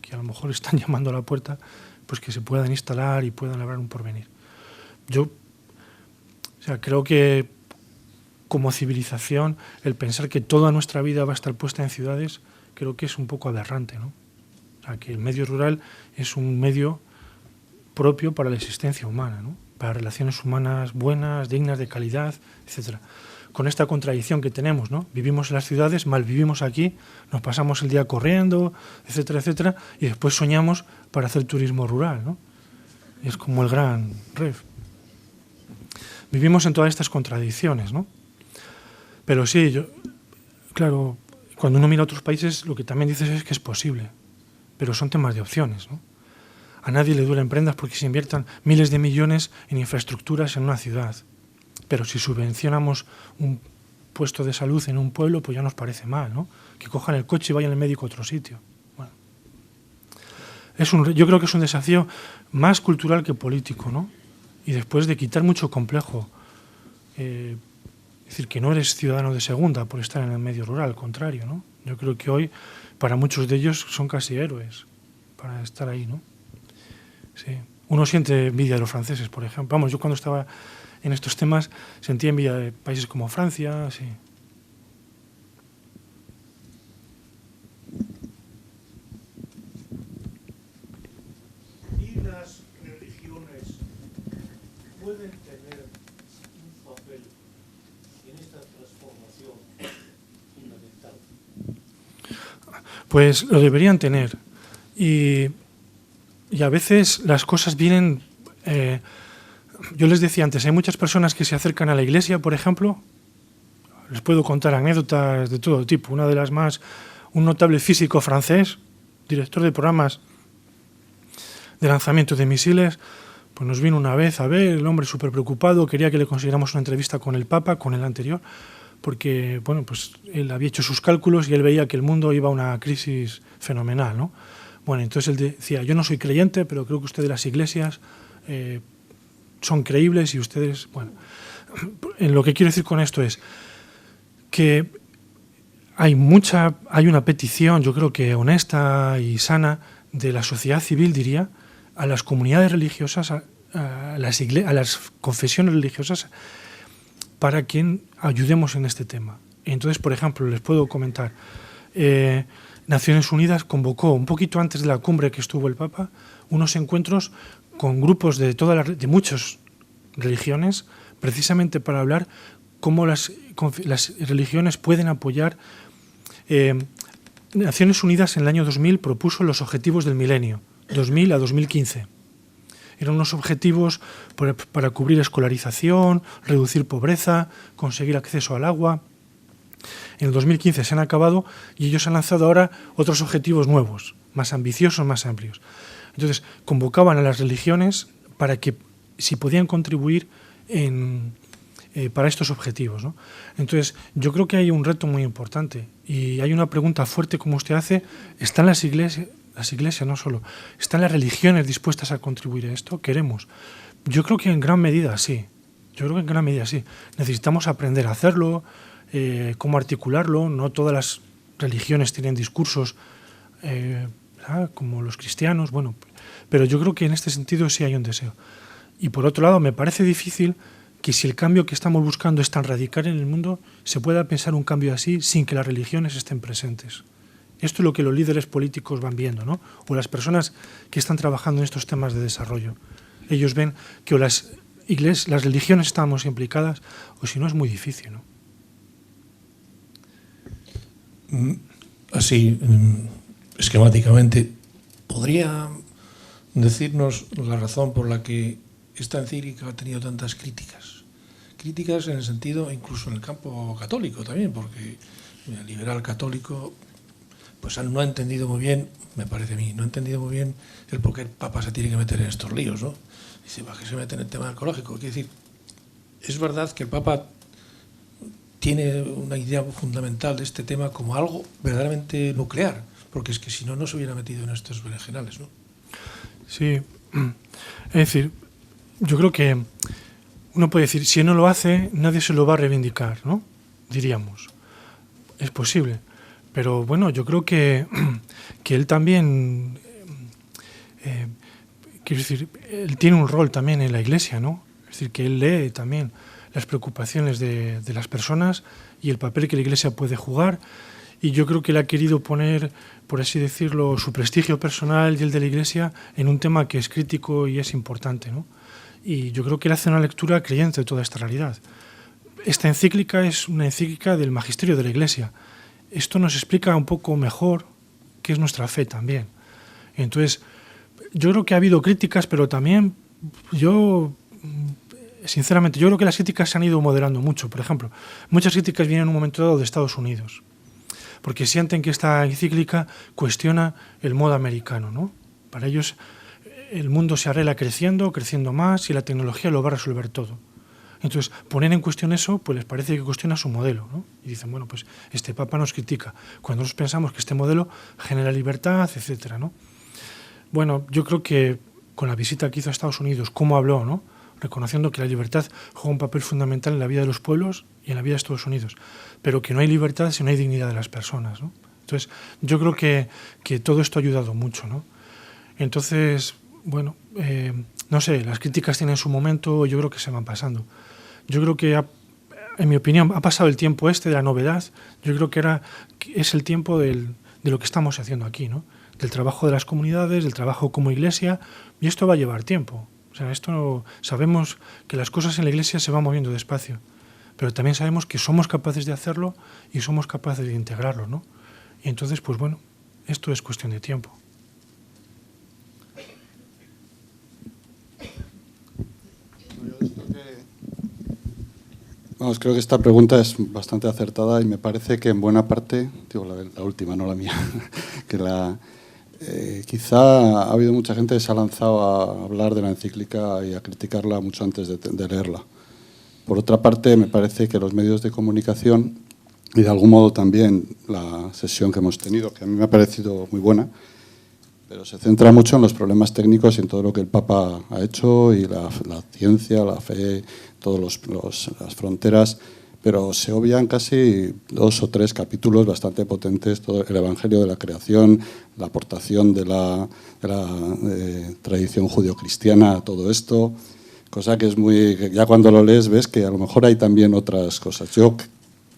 que a lo mejor están llamando a la puerta, pues que se puedan instalar y puedan labrar un porvenir. Yo creo que como civilización, el pensar que toda nuestra vida va a estar puesta en ciudades, creo que es un poco aberrante, ¿no? O sea, que el medio rural es un medio propio para la existencia humana, ¿no? Para relaciones humanas buenas, dignas, de calidad, etcétera. Con esta contradicción que tenemos, ¿no? Vivimos en las ciudades, mal vivimos aquí, nos pasamos el día corriendo, etcétera, etcétera, y después soñamos para hacer turismo rural, ¿no? Es como el gran ref. Vivimos en todas estas contradicciones, ¿no? Pero sí, claro, cuando uno mira a otros países, lo que también dices es que es posible, pero son temas de opciones, ¿no? A nadie le duelen prendas porque se inviertan miles de millones en infraestructuras en una ciudad. Pero si subvencionamos un puesto de salud en un pueblo, pues ya nos parece mal, ¿no? Que cojan el coche y vayan al médico a otro sitio. Bueno, yo creo que es un desafío más cultural que político, ¿no? Y después de quitar mucho complejo. Es decir, que no eres ciudadano de segunda por estar en el medio rural, al contrario, ¿no? Yo creo que hoy, para muchos de ellos, son casi héroes para estar ahí, ¿no? Sí. Uno siente envidia de los franceses, por ejemplo. Vamos, yo cuando estaba en estos temas sentía envidia de países como Francia, sí. ¿Y las religiones pueden tener un papel en esta transformación fundamental? Pues lo deberían tener. Y a veces las cosas vienen... yo les decía antes, hay muchas personas que se acercan a la iglesia, por ejemplo, les puedo contar anécdotas de todo tipo. Una de las más, un notable físico francés, director de programas de lanzamiento de misiles, pues nos vino una vez a ver, el hombre súper preocupado, quería que le consiguiéramos una entrevista con el Papa, con el anterior, porque bueno, pues él había hecho sus cálculos y él veía que el mundo iba a una crisis fenomenal, ¿no? Bueno, entonces él decía, yo no soy creyente, pero creo que ustedes las iglesias son creíbles y ustedes, bueno, lo que quiero decir con esto es que hay una petición, yo creo que honesta y sana, de la sociedad civil, diría, a las comunidades religiosas, a las confesiones religiosas, para que ayudemos en este tema. Entonces, por ejemplo, les puedo comentar, Naciones Unidas convocó, un poquito antes de la cumbre que estuvo el Papa, unos encuentros con grupos de muchas religiones, precisamente para hablar cómo las religiones pueden apoyar. Naciones Unidas en el año 2000 propuso los objetivos del milenio, 2000 a 2015. Eran unos objetivos para cubrir escolarización, reducir pobreza, conseguir acceso al agua. En el 2015 se han acabado y ellos han lanzado ahora otros objetivos nuevos, más ambiciosos, más amplios. Entonces, convocaban a las religiones para que, si podían contribuir para estos objetivos, ¿no? Entonces, yo creo que hay un reto muy importante y hay una pregunta fuerte como usted hace. ¿Están las iglesias no solo, están las religiones dispuestas a contribuir a esto? ¿Queremos? Yo creo que en gran medida sí. Necesitamos aprender a hacerlo, cómo articularlo. No todas las religiones tienen discursos como los cristianos, bueno, pero yo creo que en este sentido sí hay un deseo. Y por otro lado, me parece difícil que, si el cambio que estamos buscando es tan radical en el mundo, se pueda pensar un cambio así sin que las religiones estén presentes. Esto es lo que los líderes políticos van viendo, ¿no? O las personas que están trabajando en estos temas de desarrollo. Ellos ven que o las religiones estamos implicadas, o si no es muy difícil, ¿no? Así, esquemáticamente, ¿podría decirnos la razón por la que esta encíclica ha tenido tantas críticas? Críticas en el sentido, incluso en el campo católico también, porque el liberal católico pues no ha entendido muy bien, me parece a mí, no ha entendido muy bien el por qué el Papa se tiene que meter en estos líos, ¿no? Dice, ¿para qué se mete en el tema ecológico? Quiere decir, es verdad que el Papa tiene una idea fundamental de este tema como algo verdaderamente nuclear, porque es que si no, no se hubiera metido en estos berenjenales, ¿no? Sí, es decir, yo creo que uno puede decir, si no lo hace, nadie se lo va a reivindicar, ¿no? Diríamos. Es posible. Pero bueno, yo creo que él también, quiero decir, él tiene un rol también en la Iglesia, ¿no? Es decir, que él lee también las preocupaciones de las personas y el papel que la Iglesia puede jugar. Y yo creo que él ha querido poner, por así decirlo, su prestigio personal y el de la Iglesia en un tema que es crítico y es importante, ¿no? Y yo creo que él hace una lectura creyente de toda esta realidad. Esta encíclica es una encíclica del magisterio de la Iglesia. Esto nos explica un poco mejor qué es nuestra fe también. Entonces, yo creo que ha habido críticas, pero también sinceramente, yo creo que las críticas se han ido moderando mucho. Por ejemplo, muchas críticas vienen en un momento dado de Estados Unidos, porque sienten que esta encíclica cuestiona el modo americano, ¿no? Para ellos, el mundo se arregla creciendo más, y la tecnología lo va a resolver todo. Entonces, poner en cuestión eso, pues les parece que cuestiona su modelo, ¿no? Y dicen, bueno, pues este Papa nos critica, cuando nosotros pensamos que este modelo genera libertad, etcétera, ¿no? Bueno, yo creo que con la visita que hizo a Estados Unidos, cómo habló, ¿no? Reconociendo que la libertad juega un papel fundamental en la vida de los pueblos y en la vida de Estados Unidos, pero que no hay libertad si no hay dignidad de las personas, ¿no? Entonces, yo creo que todo esto ha ayudado mucho, ¿no? Entonces, bueno, no sé, las críticas tienen su momento, yo creo que se van pasando. Yo creo que, en mi opinión, ha pasado el tiempo de la novedad. Yo creo que ahora es el tiempo de lo que estamos haciendo aquí, ¿no? Del trabajo de las comunidades, del trabajo como iglesia, y esto va a llevar tiempo. O sea, sabemos que las cosas en la iglesia se van moviendo despacio, pero también sabemos que somos capaces de hacerlo y somos capaces de integrarlo, ¿no? Y entonces, pues bueno, esto es cuestión de tiempo. Vamos, creo que esta pregunta es bastante acertada y me parece que en buena parte, digo la última, no la mía, que quizá ha habido mucha gente que se ha lanzado a hablar de la encíclica y a criticarla mucho antes de leerla. Por otra parte, me parece que los medios de comunicación y de algún modo también la sesión que hemos tenido, que a mí me ha parecido muy buena, pero se centra mucho en los problemas técnicos y en todo lo que el Papa ha hecho y la ciencia, la fe, todas las fronteras, pero se obvian casi 2 o 3 capítulos bastante potentes, todo el Evangelio de la creación, la aportación de la tradición judio-cristiana a todo esto, cosa que es muy... Ya cuando lo lees ves que a lo mejor hay también otras cosas.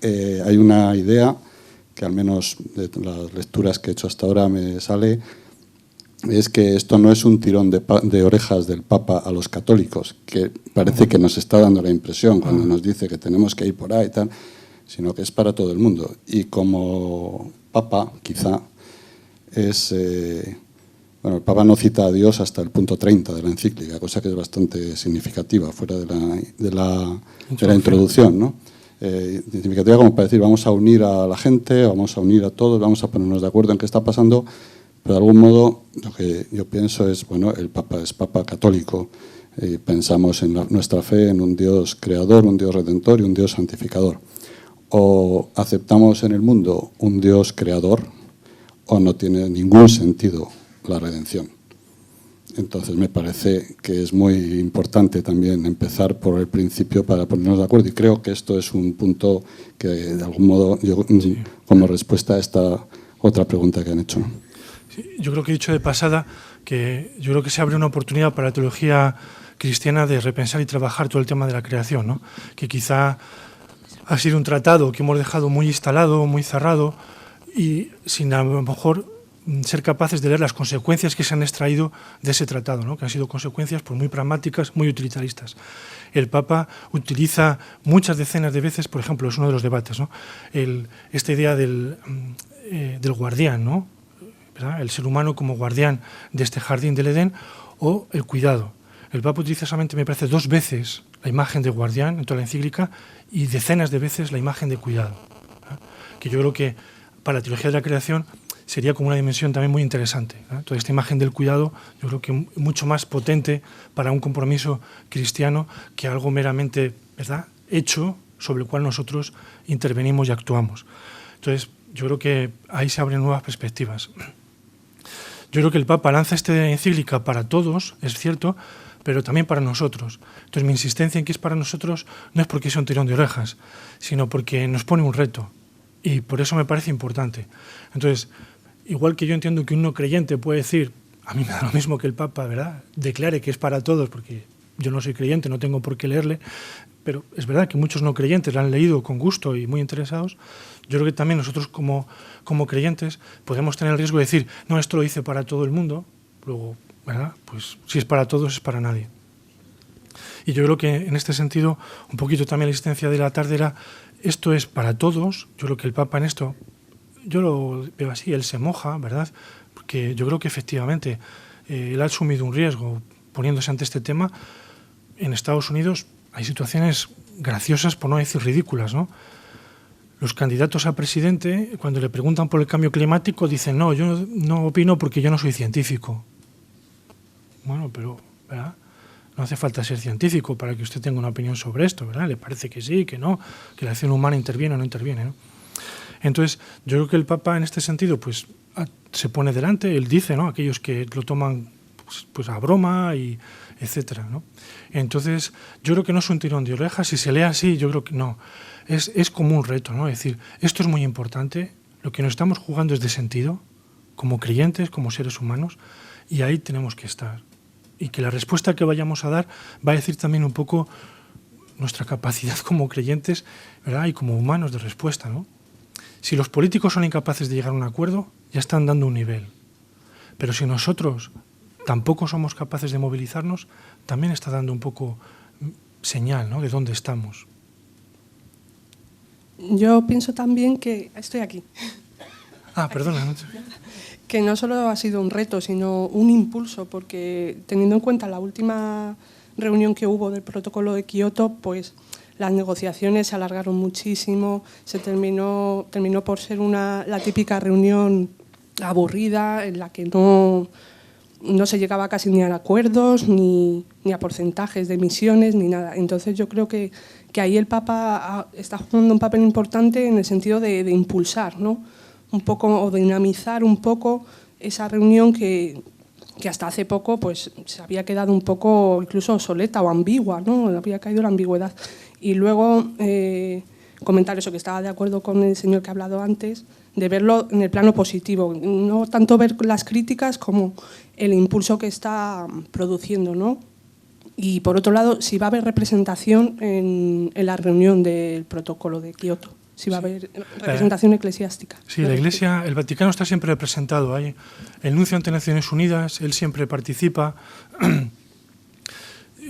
Hay una idea que al menos de las lecturas que he hecho hasta ahora me sale, es que esto no es un tirón de orejas del Papa a los católicos, que parece que nos está dando la impresión cuando nos dice que tenemos que ir por ahí y tal, sino que es para todo el mundo. Y como Papa, quizá, bueno, el Papa no cita a Dios hasta el punto 30 de la encíclica, cosa que es bastante significativa, fuera de la introducción, ¿no? Significativa como para decir, vamos a unir a la gente, vamos a unir a todos, vamos a ponernos de acuerdo en qué está pasando. Pero de algún modo lo que yo pienso es, bueno, el Papa es Papa católico. Pensamos en nuestra fe en un Dios creador, un Dios redentor y un Dios santificador. O aceptamos en el mundo un Dios creador o no tiene ningún sentido la redención. Entonces me parece que es muy importante también empezar por el principio para ponernos de acuerdo. Y creo que esto es un punto que de algún modo, yo, como respuesta a esta otra pregunta que han hecho. Yo creo que he dicho de pasada que yo creo que se abre una oportunidad para la teología cristiana de repensar y trabajar todo el tema de la creación, ¿no? Que quizá ha sido un tratado que hemos dejado muy instalado, muy cerrado y sin a lo mejor ser capaces de leer las consecuencias que se han extraído de ese tratado, ¿no? Que han sido consecuencias pues, muy pragmáticas, muy utilitaristas. El Papa utiliza muchas decenas de veces, por ejemplo, es uno de los debates, ¿no? Esta idea del guardián, ¿no? ¿Verdad? El ser humano como guardián de este jardín del Edén, o el cuidado. El Papa utiliza solamente, me parece, 2 veces la imagen de guardián en toda la encíclica y decenas de veces la imagen de cuidado, ¿verdad? Que yo creo que para la teología de la creación sería como una dimensión también muy interesante, ¿verdad? Toda esta imagen del cuidado yo creo que mucho más potente para un compromiso cristiano que algo meramente, ¿verdad?, hecho sobre el cual nosotros intervenimos y actuamos. Entonces yo creo que ahí se abren nuevas perspectivas. Yo creo que el Papa lanza esta encíclica para todos, es cierto, pero también para nosotros. Entonces mi insistencia en que es para nosotros no es porque sea un tirón de orejas, sino porque nos pone un reto y por eso me parece importante. Entonces, igual que yo entiendo que un no creyente puede decir, a mí me da lo mismo que el Papa, ¿verdad?, declare que es para todos, porque yo no soy creyente, no tengo por qué leerle, pero es verdad que muchos no creyentes la han leído con gusto y muy interesados. Yo creo que también nosotros como creyentes podemos tener el riesgo de decir, no, esto lo hice para todo el mundo, luego, ¿verdad?, pues si es para todos es para nadie. Y yo creo que en este sentido, un poquito también la existencia de la tarde era, esto es para todos. Yo creo que el Papa en esto, yo lo veo así, él se moja, ¿verdad?, porque yo creo que efectivamente él ha asumido un riesgo poniéndose ante este tema. En Estados Unidos hay situaciones graciosas, por no decir ridículas, ¿no? Los candidatos a presidente, cuando le preguntan por el cambio climático, dicen, no, yo no opino porque yo no soy científico. Bueno, pero, ¿verdad?, no hace falta ser científico para que usted tenga una opinión sobre esto, ¿verdad? Le parece que sí, que no, que la acción humana interviene o no interviene, ¿no? Entonces, yo creo que el Papa en este sentido pues se pone delante, él dice, ¿no?, aquellos que lo toman pues a broma y etcétera, ¿no? Entonces, yo creo que no es un tirón de orejas, si se lee así, yo creo que no. Es como un reto, ¿no? Es decir, esto es muy importante, lo que nos estamos jugando es de sentido, como creyentes, como seres humanos, y ahí tenemos que estar. Y que la respuesta que vayamos a dar va a decir también un poco nuestra capacidad como creyentes, ¿verdad?, y como humanos de respuesta, ¿no? Si los políticos son incapaces de llegar a un acuerdo, ya están dando un nivel. Pero si nosotros tampoco somos capaces de movilizarnos, también está dando un poco señal, ¿no?, de dónde estamos. Yo pienso también que... Estoy aquí. Ah, perdona. No que no solo ha sido un reto, sino un impulso, porque teniendo en cuenta la última reunión que hubo del protocolo de Kioto, pues las negociaciones se alargaron muchísimo, terminó por ser la típica reunión aburrida en la que no se llegaba casi ni a acuerdos, ni a porcentajes de emisiones, ni nada. Entonces yo creo que ahí el Papa está jugando un papel importante en el sentido de impulsar, ¿no? Un poco, o dinamizar un poco esa reunión que hasta hace poco pues se había quedado un poco incluso obsoleta o ambigua, ¿no? Había caído la ambigüedad. Y luego comentar eso, que estaba de acuerdo con el señor que ha hablado antes, de verlo en el plano positivo, no tanto ver las críticas como el impulso que está produciendo, ¿no? Y por otro lado, si va a haber representación en la reunión del protocolo de Kioto, si va a haber representación eclesiástica. Sí, la Iglesia, el Vaticano está siempre representado ahí. El nuncio ante Naciones Unidas, él siempre participa.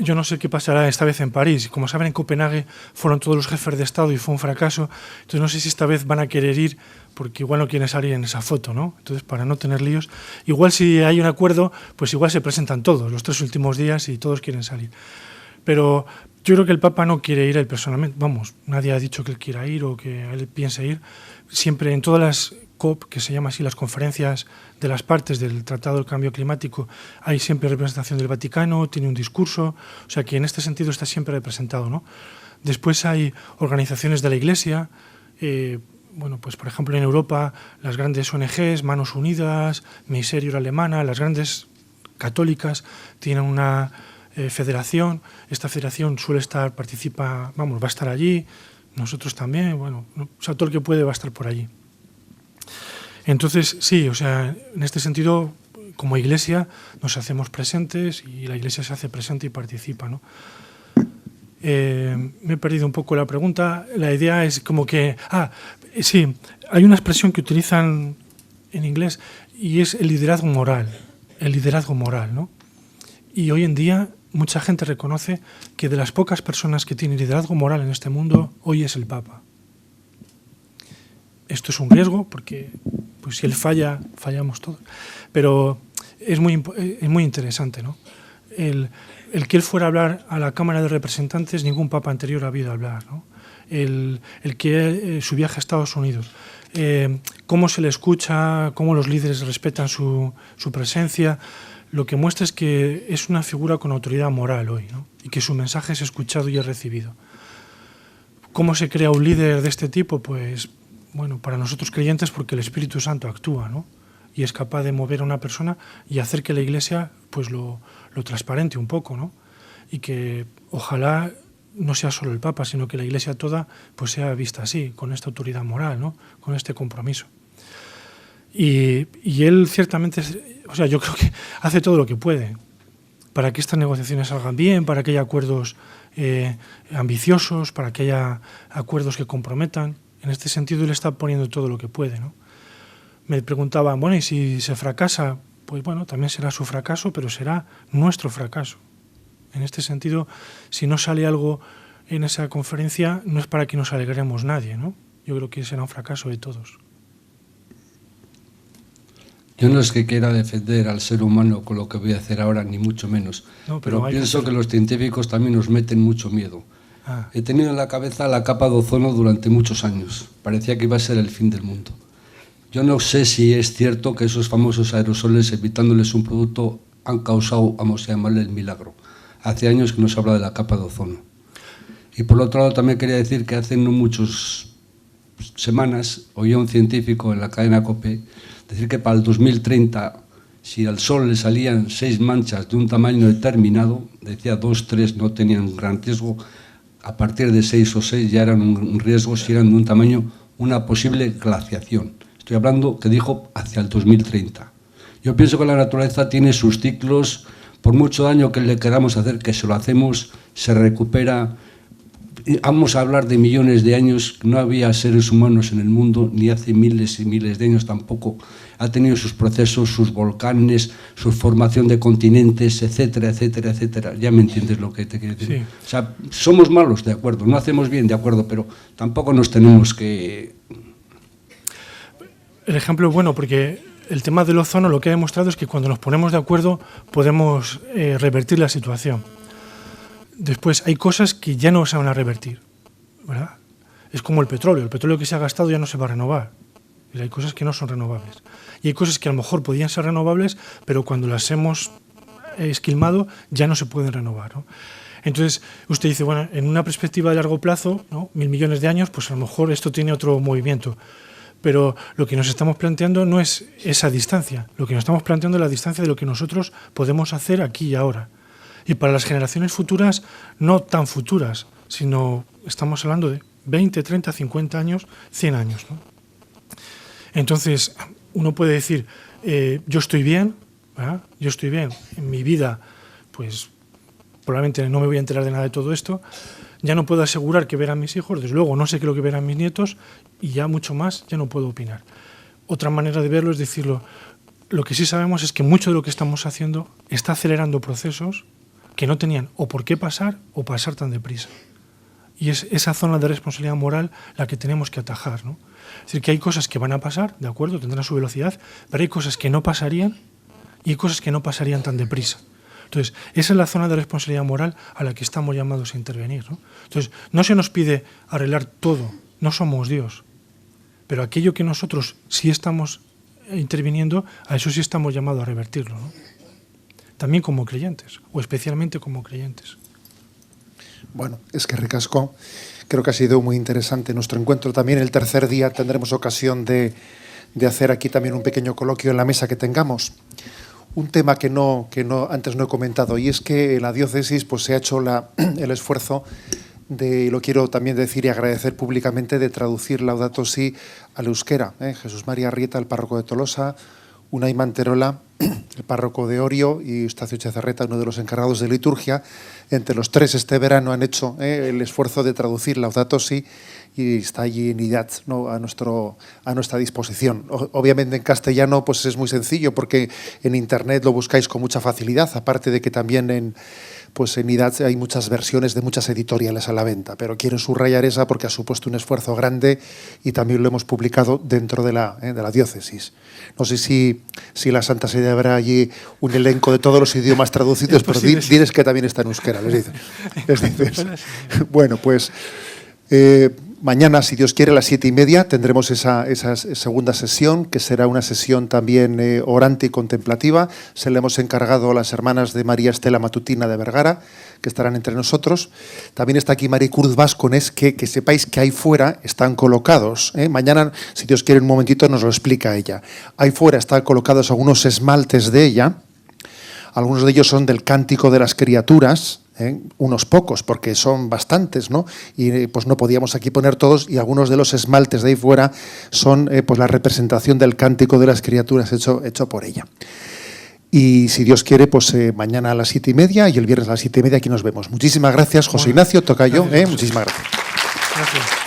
Yo no sé qué pasará esta vez en París. Como saben, en Copenhague fueron todos los jefes de Estado y fue un fracaso. Entonces no sé si esta vez van a querer ir porque igual no quieren salir en esa foto, ¿no? Entonces, para no tener líos, igual si hay un acuerdo, pues igual se presentan todos los 3 últimos días y todos quieren salir. Pero yo creo que el Papa no quiere ir él personalmente. Vamos, nadie ha dicho que él quiera ir o que él piense ir. Siempre en todas las COP, que se llama así, las conferencias de las partes del Tratado del Cambio Climático, hay siempre representación del Vaticano, tiene un discurso, o sea que en este sentido está siempre representado, ¿no? Después hay organizaciones de la Iglesia, bueno, pues por ejemplo en Europa las grandes ONGs, Manos Unidas, Miserior Alemana, las grandes católicas tienen una federación. Esta federación va a estar allí, nosotros también, bueno, o sea, todo el que puede va a estar por allí. Entonces, sí, o sea, en este sentido, como Iglesia nos hacemos presentes y la Iglesia se hace presente y participa, ¿no? Me he perdido un poco la pregunta. La idea es como que... sí, hay una expresión que utilizan en inglés y es el liderazgo moral, ¿no? Y hoy en día mucha gente reconoce que de las pocas personas que tienen liderazgo moral en este mundo, hoy es el Papa. Esto es un riesgo porque pues si él falla, fallamos todos. Pero es muy interesante, ¿no? El que él fuera a hablar a la Cámara de Representantes, ningún Papa anterior ha habido a hablar, ¿no? El que su viaje a Estados Unidos, cómo se le escucha, cómo los líderes respetan su presencia, lo que muestra es que es una figura con autoridad moral hoy, ¿no? Y que su mensaje es escuchado y es recibido. ¿Cómo se crea un líder de este tipo? Pues, bueno, para nosotros creyentes porque el Espíritu Santo actúa, ¿no? Y es capaz de mover a una persona y hacer que la Iglesia pues lo transparente un poco, ¿no? Y que ojalá no sea solo el Papa, sino que la Iglesia toda pues sea vista así, con esta autoridad moral, ¿no? Con este compromiso. Y él ciertamente, o sea, yo creo que hace todo lo que puede para que estas negociaciones salgan bien, para que haya acuerdos ambiciosos, para que haya acuerdos que comprometan. En este sentido, él está poniendo todo lo que puede, ¿no? Me preguntaban, bueno, ¿y si se fracasa? Pues bueno, también será su fracaso, pero será nuestro fracaso. En este sentido, si no sale algo en esa conferencia, no es para que nos alegremos nadie, ¿no? Yo creo que será un fracaso de todos. Yo no es que quiera defender al ser humano con lo que voy a hacer ahora, ni mucho menos, no, pero pienso que los científicos también nos meten mucho miedo. He tenido en la cabeza la capa de ozono durante muchos años. Parecía que iba a ser el fin del mundo. Yo no sé si es cierto que esos famosos aerosoles, evitándoles un producto, han causado, vamos a llamarle, el milagro. Hace años que no se habla de la capa de ozono. Y por otro lado también quería decir que hace no muchas semanas oí a un científico en la cadena COPE decir que para el 2030, si al Sol le salían 6 manchas de un tamaño determinado, decía 2, 3 no tenían gran riesgo, a partir de 6 o 6 ya eran un riesgo si eran de un tamaño, una posible glaciación. Estoy hablando que dijo hacia el 2030. Yo pienso que la naturaleza tiene sus ciclos, por mucho daño que le queramos hacer, que se lo hacemos, se recupera. Vamos a hablar de millones de años, no había seres humanos en el mundo, ni hace miles y miles de años tampoco. Ha tenido sus procesos, sus volcanes, su formación de continentes, etcétera, etcétera, etcétera. Ya me entiendes lo que te quiero decir. Sí. O sea, somos malos, de acuerdo, no hacemos bien, de acuerdo, pero tampoco nos tenemos que... El ejemplo es bueno porque el tema del ozono lo que ha demostrado es que cuando nos ponemos de acuerdo podemos revertir la situación. Después hay cosas que ya no se van a revertir. ¿verdad? Es como el petróleo que se ha gastado ya no se va a renovar. Y hay cosas que no son renovables. Y hay cosas que a lo mejor podían ser renovables, pero cuando las hemos esquilmado ya no se pueden renovar, ¿no? Entonces, usted dice, bueno, en una perspectiva de largo plazo, ¿no? 1.000 millones de años, pues a lo mejor esto tiene otro movimiento. Pero lo que nos estamos planteando no es esa distancia. Lo que nos estamos planteando es la distancia de lo que nosotros podemos hacer aquí y ahora. Y para las generaciones futuras, no tan futuras, sino estamos hablando de 20, 30, 50 años, 100 años, ¿no? Entonces, uno puede decir, yo estoy bien, ¿verdad? Yo estoy bien. En mi vida, pues probablemente no me voy a enterar de nada de todo esto. Ya no puedo asegurar que verán mis hijos, desde luego no sé qué es lo que verán mis nietos, y ya mucho más ya no puedo opinar. Otra manera de verlo es decirlo, lo que sí sabemos es que mucho de lo que estamos haciendo está acelerando procesos que no tenían o por qué pasar o pasar tan deprisa. Y es esa zona de responsabilidad moral la que tenemos que atajar, ¿no? Es decir, que hay cosas que van a pasar, de acuerdo, tendrán su velocidad, pero hay cosas que no pasarían y hay cosas que no pasarían tan deprisa. Entonces, esa es la zona de responsabilidad moral a la que estamos llamados a intervenir, ¿no? Entonces, no se nos pide arreglar todo, no somos Dios, pero aquello que nosotros sí estamos interviniendo, a eso sí estamos llamados a revertirlo, ¿no? También como creyentes, o especialmente como creyentes. Bueno, es que ricasco. Creo que ha sido muy interesante nuestro encuentro. También el tercer día tendremos ocasión de hacer aquí también un pequeño coloquio en la mesa que tengamos. Un tema que antes no he comentado, y es que la diócesis pues, se ha hecho el esfuerzo de, lo quiero también decir y agradecer públicamente, de traducir Laudato Si al euskera. Jesús María Arrieta, el párroco de Tolosa, Unai Manterola, el párroco de Orio, y Eustacio Chezarreta, uno de los encargados de liturgia. Entre los tres este verano han hecho el esfuerzo de traducir Laudato Si, y está allí en IDAT, ¿no? a nuestra disposición. Obviamente en castellano pues es muy sencillo, porque en internet lo buscáis con mucha facilidad, aparte de que también en IDAT hay muchas versiones de muchas editoriales a la venta, pero quiero subrayar esa porque ha supuesto un esfuerzo grande y también lo hemos publicado dentro de la diócesis. No sé si la Santa Sede habrá allí un elenco de todos los idiomas traducidos, pero diles que también está en euskera, les dices. Bueno, pues mañana, si Dios quiere, a las 7:30 tendremos esa segunda sesión, que será una sesión también orante y contemplativa. Se le hemos encargado a las hermanas de María Estela Matutina de Vergara, que estarán entre nosotros. También está aquí María Cruz Vascones, que sepáis que ahí fuera están colocados. Mañana, si Dios quiere, un momentito nos lo explica ella. Ahí fuera están colocados algunos esmaltes de ella. Algunos de ellos son del Cántico de las Criaturas, unos pocos, porque son bastantes, ¿no? Y pues no podíamos aquí poner todos, y algunos de los esmaltes de ahí fuera son pues la representación del Cántico de las Criaturas hecho por ella. Y si Dios quiere, pues mañana a las 7:30 y el viernes a las 7:30 aquí nos vemos. Muchísimas gracias, José Ignacio, tocayo. Muchísimas gracias. Gracias.